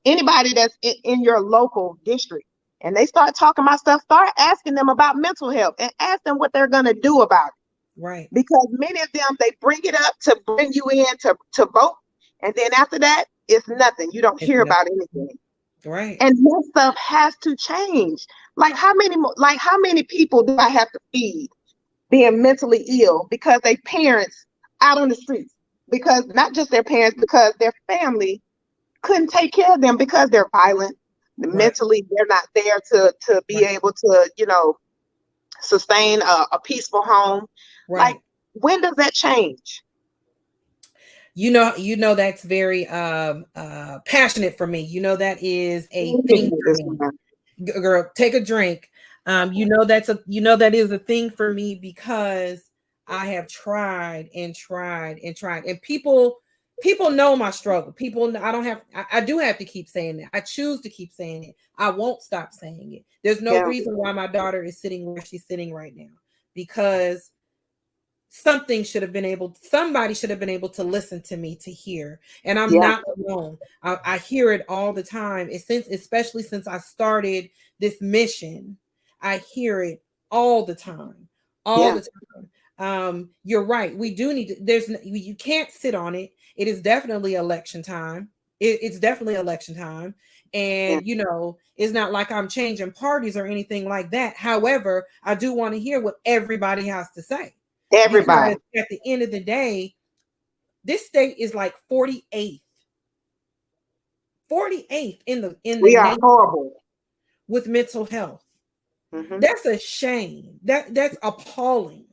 anybody that's in your local district, and they start talking about stuff, start asking them about mental health and ask them what they're going to do about it. Right. Because many of them, they bring it up to bring you in to vote. And then after that, it's nothing. You don't hear about anything. Right. And that stuff has to change. Like how many people do I have to feed being mentally ill because they parents out on the streets? Because not just their parents, because their family couldn't take care of them because they're violent. Mentally, they're not there to be able to, sustain a peaceful home. Right. Like, when does that change? That's very passionate for me. That is a thing for me. Girl, take a drink. That is a thing for me, because I have tried and tried and tried, and people know my struggle. I do have to keep saying that. I choose to keep saying it. I won't stop saying it. There's no reason why my daughter is sitting where she's sitting right now, because somebody should have been able to listen to me, to hear. And I'm not alone. I hear it all the time. Especially since I started this mission, I hear it all the time. The time. You're right. We do need to, you can't sit on it. It is definitely election time. It's definitely election time. And, it's not like I'm changing parties or anything like that. However, I do want to hear what everybody has to say. Everybody. Because at the end of the day, this state is like 48th in the we are horrible with mental health. Mm-hmm. That's a shame. That's appalling.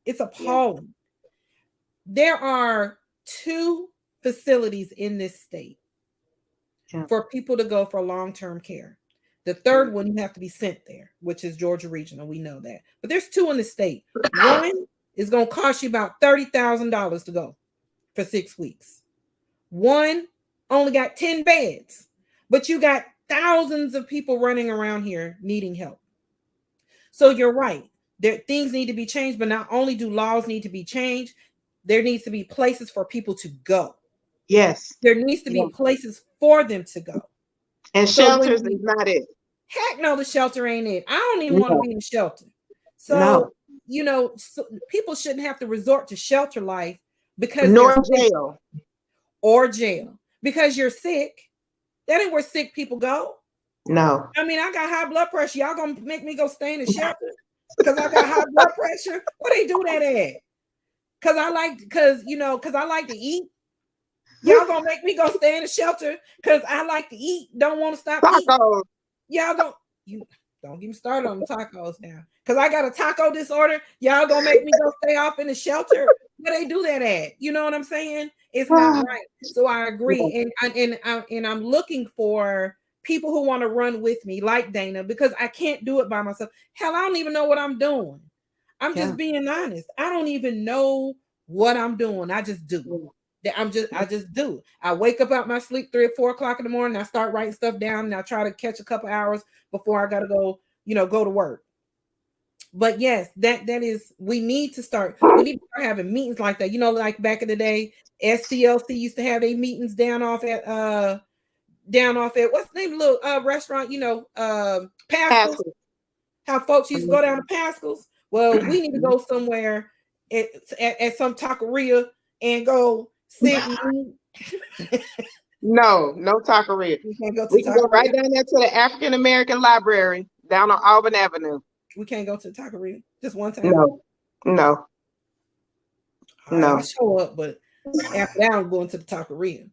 It's appalling. There are 2 facilities in this state for people to go for long-term care. The third one, you have to be sent there, which is Georgia Regional. We know that. But there's 2 in the state. One is going to cost you about $30,000 to go for 6 weeks. One only got 10 beds, but you got thousands of people running around here needing help. So you're right. Things need to be changed, but not only do laws need to be changed, there needs to be places for people to go. Yes. There needs to be places for them to go. And So shelters is not it. heck no, the shelter ain't it. I don't even want to No. be in the shelter. No. So, people shouldn't have to resort to shelter life because Nor they're sick, jail. or jail because you're sick. That ain't where sick people go. No. I mean, I got high blood pressure. Y'all gonna make me go stay in the shelter because I got high blood pressure? What they do that at? Because I like to eat. Y'all gonna make me go stay in the shelter because I like to eat, don't want to stop eating. Tacos. Y'all don't get me started on the tacos now. Because I got a taco disorder. Y'all gonna make me go stay off in the shelter? Where they do that at? You know what I'm saying? It's not right. So I agree. And I'm looking for people who want to run with me, like Dana, because I can't do it by myself. Hell, I don't even know what I'm doing. I'm just being honest. I don't even know what I'm doing. I just do. I just do. I wake up out my sleep 3 or 4 o'clock in the morning. I start writing stuff down, and I try to catch a couple hours before I gotta go, go to work. But yes, that is, we need to start having meetings like that. Like back in the day, SCLC used to have their meetings down off at what's the name of the little restaurant, Pascal's. How folks used to go down to Pascal's. Well, we need to go somewhere at some taqueria and go sit and No taqueria. we can't go to We can go right down there to the African American Library down on Auburn Avenue. We can't go to the taqueria just one time. No. I'll show up, but after that, I'm going to the taqueria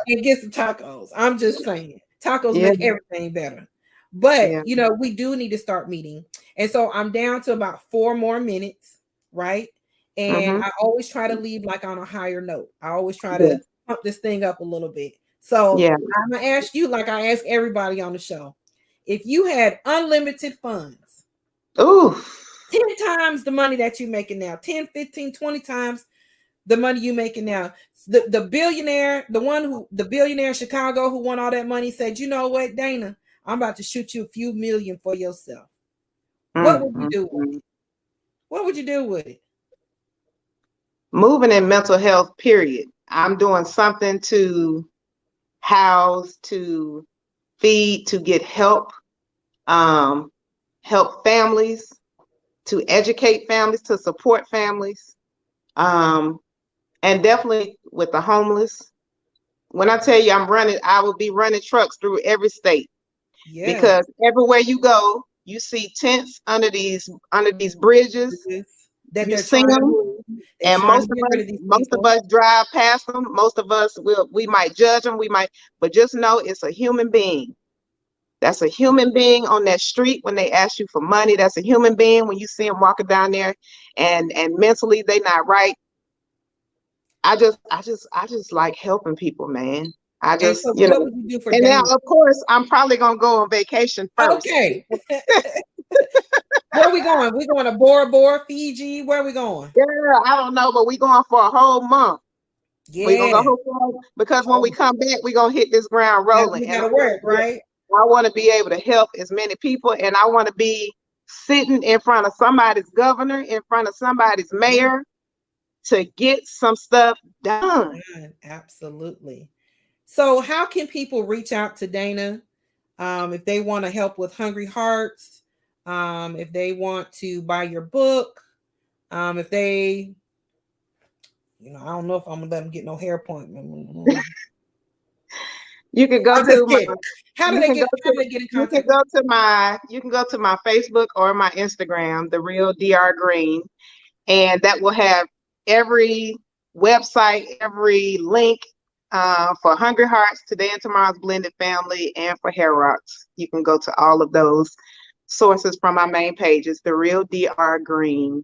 and get some tacos. I'm just saying, tacos make everything better. But we do need to start meeting, and so I'm down to about 4 more minutes, right? And I always try to leave like on a higher note. I always try to pump this thing up a little bit. So I'm gonna ask you, like I ask everybody on the show, if you had unlimited funds, 10 times the money that you're making now, 10, 15, 20 times the money you're making now. The billionaire, the billionaire in Chicago who won all that money said, you know what, Dana, I'm about to shoot you a few million for yourself. What would you do with it? What would you do with it? Moving in mental health, period. I'm doing something to house, to feed, to get help, help families, to educate families, to support families, and definitely with the homeless. When I tell you I will be running trucks through every state, because everywhere you go, you see tents under these bridges. That you see them, and most of us drive past them. Most of us we might judge them, but just know it's a human being. That's a human being on that street when they ask you for money. That's a human being when you see them walking down there, and mentally they not right. I just like helping people, man. What would you do for and Dana? Now, of course, I'm probably gonna go on vacation first. Okay. Where are we going? We going to Bora Bora, Fiji? Where are we going? Girl, I don't know, but we going for a whole month. Yeah. We're gonna go because when we come back, we're gonna hit this ground rolling. We gotta work, right? I want to be able to help as many people, and I want to be sitting in front of somebody's governor, in front of somebody's mayor, to get some stuff done. Absolutely. So how can people reach out to Dana if they want to help with Hungry Hearts, if they want to buy your book, if they, I don't know if I'm gonna let them get no hair appointment. You can go to my, how do they get in contact? You can go to my Facebook or my Instagram, The Real Dr. Green, and that will have every website, every link for Hungry Hearts, Today and Tomorrow's Blended Family, and for Hair Rocks. You can go to all of those sources from my main pages, The Real Dr. Green.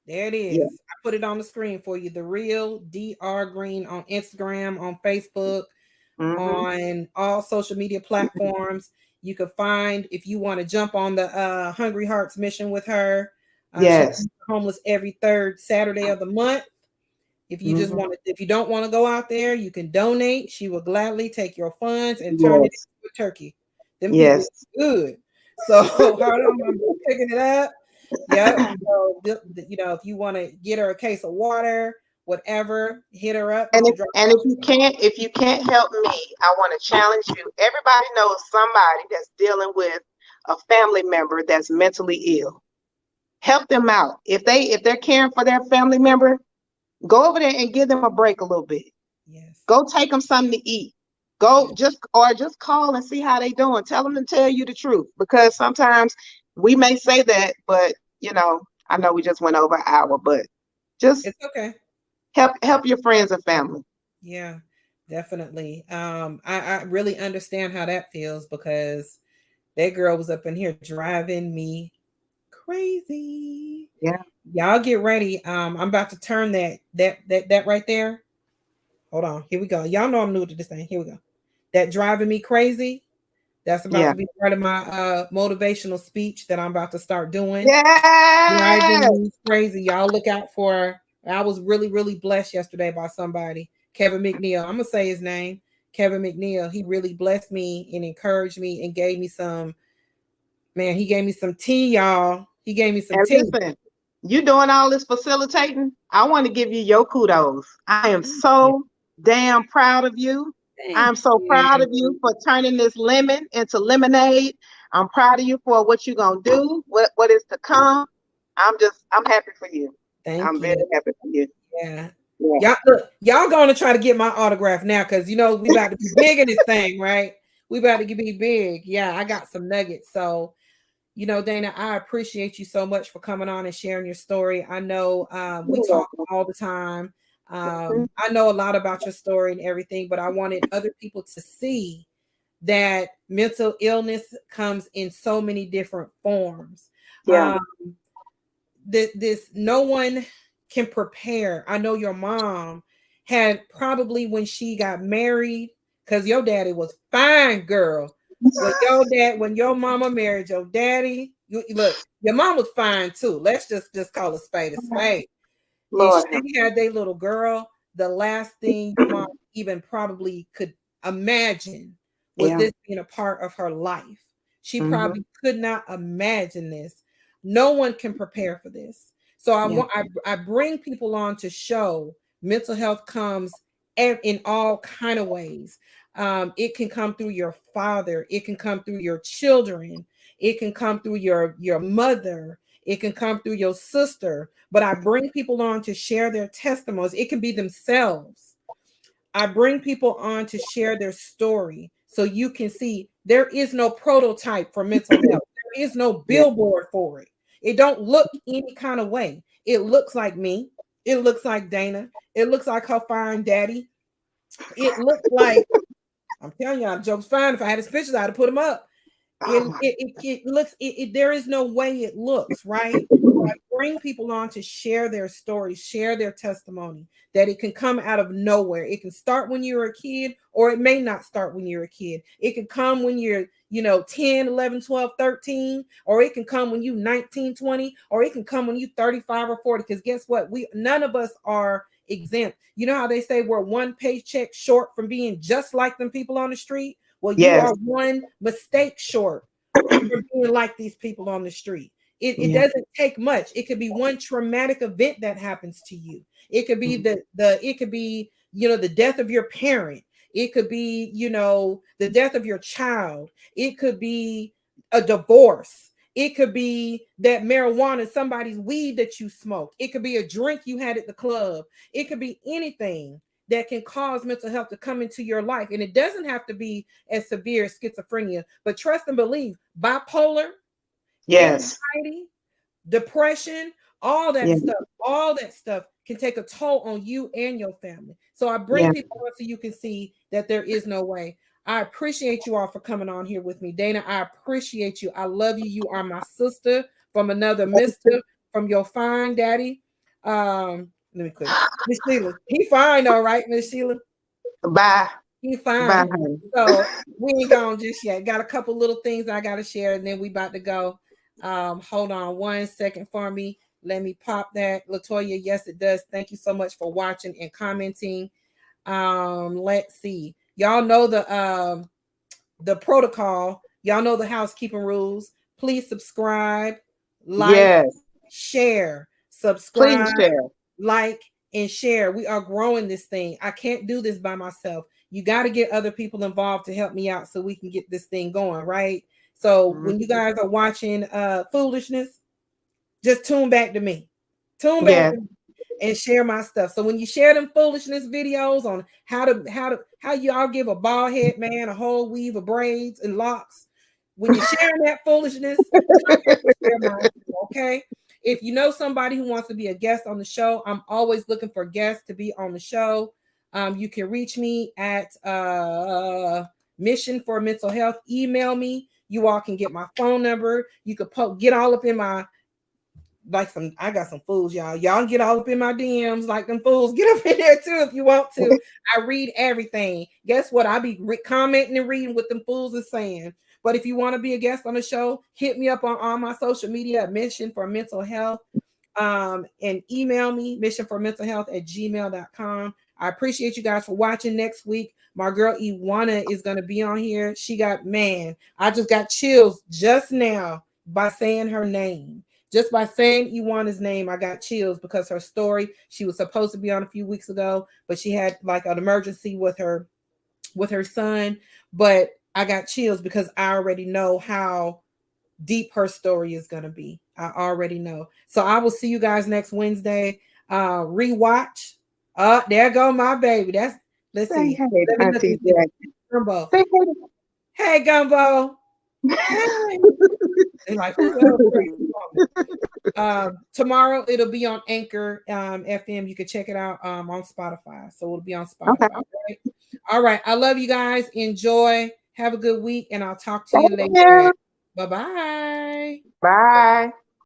There it is. Yeah. I put it on the screen for you. The Real Dr. Green on Instagram, on Facebook, on all social media platforms. You can find, if you want to jump on the Hungry Hearts mission with her. She's homeless every 3rd Saturday of the month. If you just want to, if you don't want to go out there, you can donate. She will gladly take your funds and turn it into a turkey. Them people are good. So hold on, I'm picking it up. Yeah. So, if you want to get her a case of water whatever, hit her up. You And can drop if you can't help me, I want to challenge you. Everybody knows somebody that's dealing with a family member that's mentally ill. Help them out. If they're caring for their family member, go over there and give them a break a little bit. Yes. Go take them something to eat. Just call and see how they doing. Tell them to tell you the truth, because sometimes we may say that, but I know we just went over an hour, but just It's okay. help your friends and family. Yeah, definitely. I really understand how that feels because that girl was up in here driving me crazy. Yeah. Y'all get ready. I'm about to turn that right there. Hold on. Here we go. Y'all know I'm new to this thing. Here we go. That driving me crazy. That's about Yeah. to be part of my motivational speech that I'm about to start doing. Driving Yes. me crazy. Y'all look out for. I was really, really blessed yesterday by somebody, Kevin McNeil. I'm gonna say his name, Kevin McNeil. He really blessed me and encouraged me and gave me some. Man, he gave me some tea, y'all. He gave me some And tea. listen, you doing all this facilitating, I want to give you your kudos. I am Thank you. so damn proud of you. Thank I'm so proud of you you. for turning this lemon into lemonade. I'm proud of you for what you're gonna do, what is to come. I'm happy for you. Thank I'm very you. happy for you. Yeah. Yeah. Y'all look, y'all gonna try to get my autograph now because we about to be big in this thing, right? We about to be big. Yeah, I got some nuggets. So, Dana, I appreciate you so much for coming on and sharing your story. I know we You're talk welcome. all the time. Mhm. I know a lot about your story and everything, but I wanted other people to see that mental illness comes in so many different forms. Yeah. Um, this no one can prepare. I know your mom had probably when she got married, because your daddy was fine, girl. When your mama married your daddy, look, your mom was fine too. Let's just call a spade a spade. And Lord she help. had their little girl. The last thing your mom even probably could imagine was Yeah. this being a part of her life. She Hmm. probably could not imagine this. No one can prepare for this. So Yeah. I bring people on to show mental health comes in all kind of ways. It can come through your father. It can come through your children. It can come through your mother. It can come through your sister, but I bring people on to share their testimonies. It can be themselves. I bring people on to share their story so you can see there is no prototype for mental health. There is no Yeah. billboard for it. It don't look any kind of way. It looks like me. It looks like Dana. It looks like her fine daddy. It looks like, I'm telling y'all, the joke's fine. If I had his pictures, I'd have put them up. Oh my. It looks there is no way it looks right. So I bring people on to share their stories, share their testimony, that it can come out of nowhere. It can start when you're a kid, or it may not start when you're a kid. It can come when you're 10, 11, 12, 13, or it can come when you 19, 20, or it can come when you 35 or 40. Because guess what, we none of us are exempt. You know how they say we're one paycheck short from being just like them people on the street. Well, you Yes. are one mistake short from being like these people on the street. It Yeah. doesn't take much. It could be one traumatic event that happens to you. It could be Mhm. the death of your parent. It could be the death of your child. It could be a divorce. It could be that marijuana, somebody's weed that you smoke. It could be a drink you had at the club. It could be anything that can cause mental health to come into your life. And it doesn't have to be as severe as schizophrenia, but trust and believe, bipolar, Yes. anxiety, depression, Yeah. all that stuff can take a toll on you and your family. So I bring Yeah. people on so you can see that there is no way. I appreciate you all for coming on here with me. Dana, I appreciate you. I love you. You are my sister from another mister, from your fine daddy. Let me quit. Miss Sheila. He fine, all right, Miss Sheila. Bye. He Bye, fine. honey. So we ain't gone just yet. Got a couple little things I gotta share, and then we about to go. Hold on 1 second for me. Let me pop that. Latoya, yes, it does. Thank you so much for watching and commenting. Let's see. Y'all know the protocol. Y'all know the housekeeping rules. Please subscribe, like, Yes. share, Please subscribe, share. like, and share. We are growing this thing. I can't do this by myself. You got to get other people involved to help me out so we can get this thing going, right? So when you guys are watching foolishness, just tune back to me. Tune back Yes. to me and share my stuff. So when you share them foolishness videos on how y'all give a bald head man a whole weave of braids and locks, when you're sharing that foolishness, share mine, okay? If you know somebody who wants to be a guest on the show, I'm always looking for guests to be on the show. You can reach me at Mission for Mental Health. Email me. You all can get my phone number. You could get all up in my I got some fools, y'all. Y'all get all up in my DMs like them fools. Get up in there too if you want to. I read everything. Guess what? I be commenting and reading what them fools is saying. But if you want to be a guest on the show, hit me up on all my social media at Mission for Mental Health. And email me, missionformentalhealth@gmail.com. I appreciate you guys for watching. Next week, my girl Iwana is going to be on here. I just got chills just now by saying her name. Just by saying Iwana's name, I got chills because her story, she was supposed to be on a few weeks ago, but she had like an emergency with her son. But I got chills because I already know how deep her story is going to be. I already know. So I will see you guys next Wednesday. Rewatch. There go my baby. Let's Say see. hey, Let me look Auntie at Jack. Gumbo. Say Hey, Gumbo. Hey. They're like, who's tomorrow it'll be on Anchor FM. You can check it out on Spotify. So it'll be on Spotify. Okay. All right. I love you guys. Enjoy. Have a good week, and I'll talk to you later. You. Bye-bye. Bye.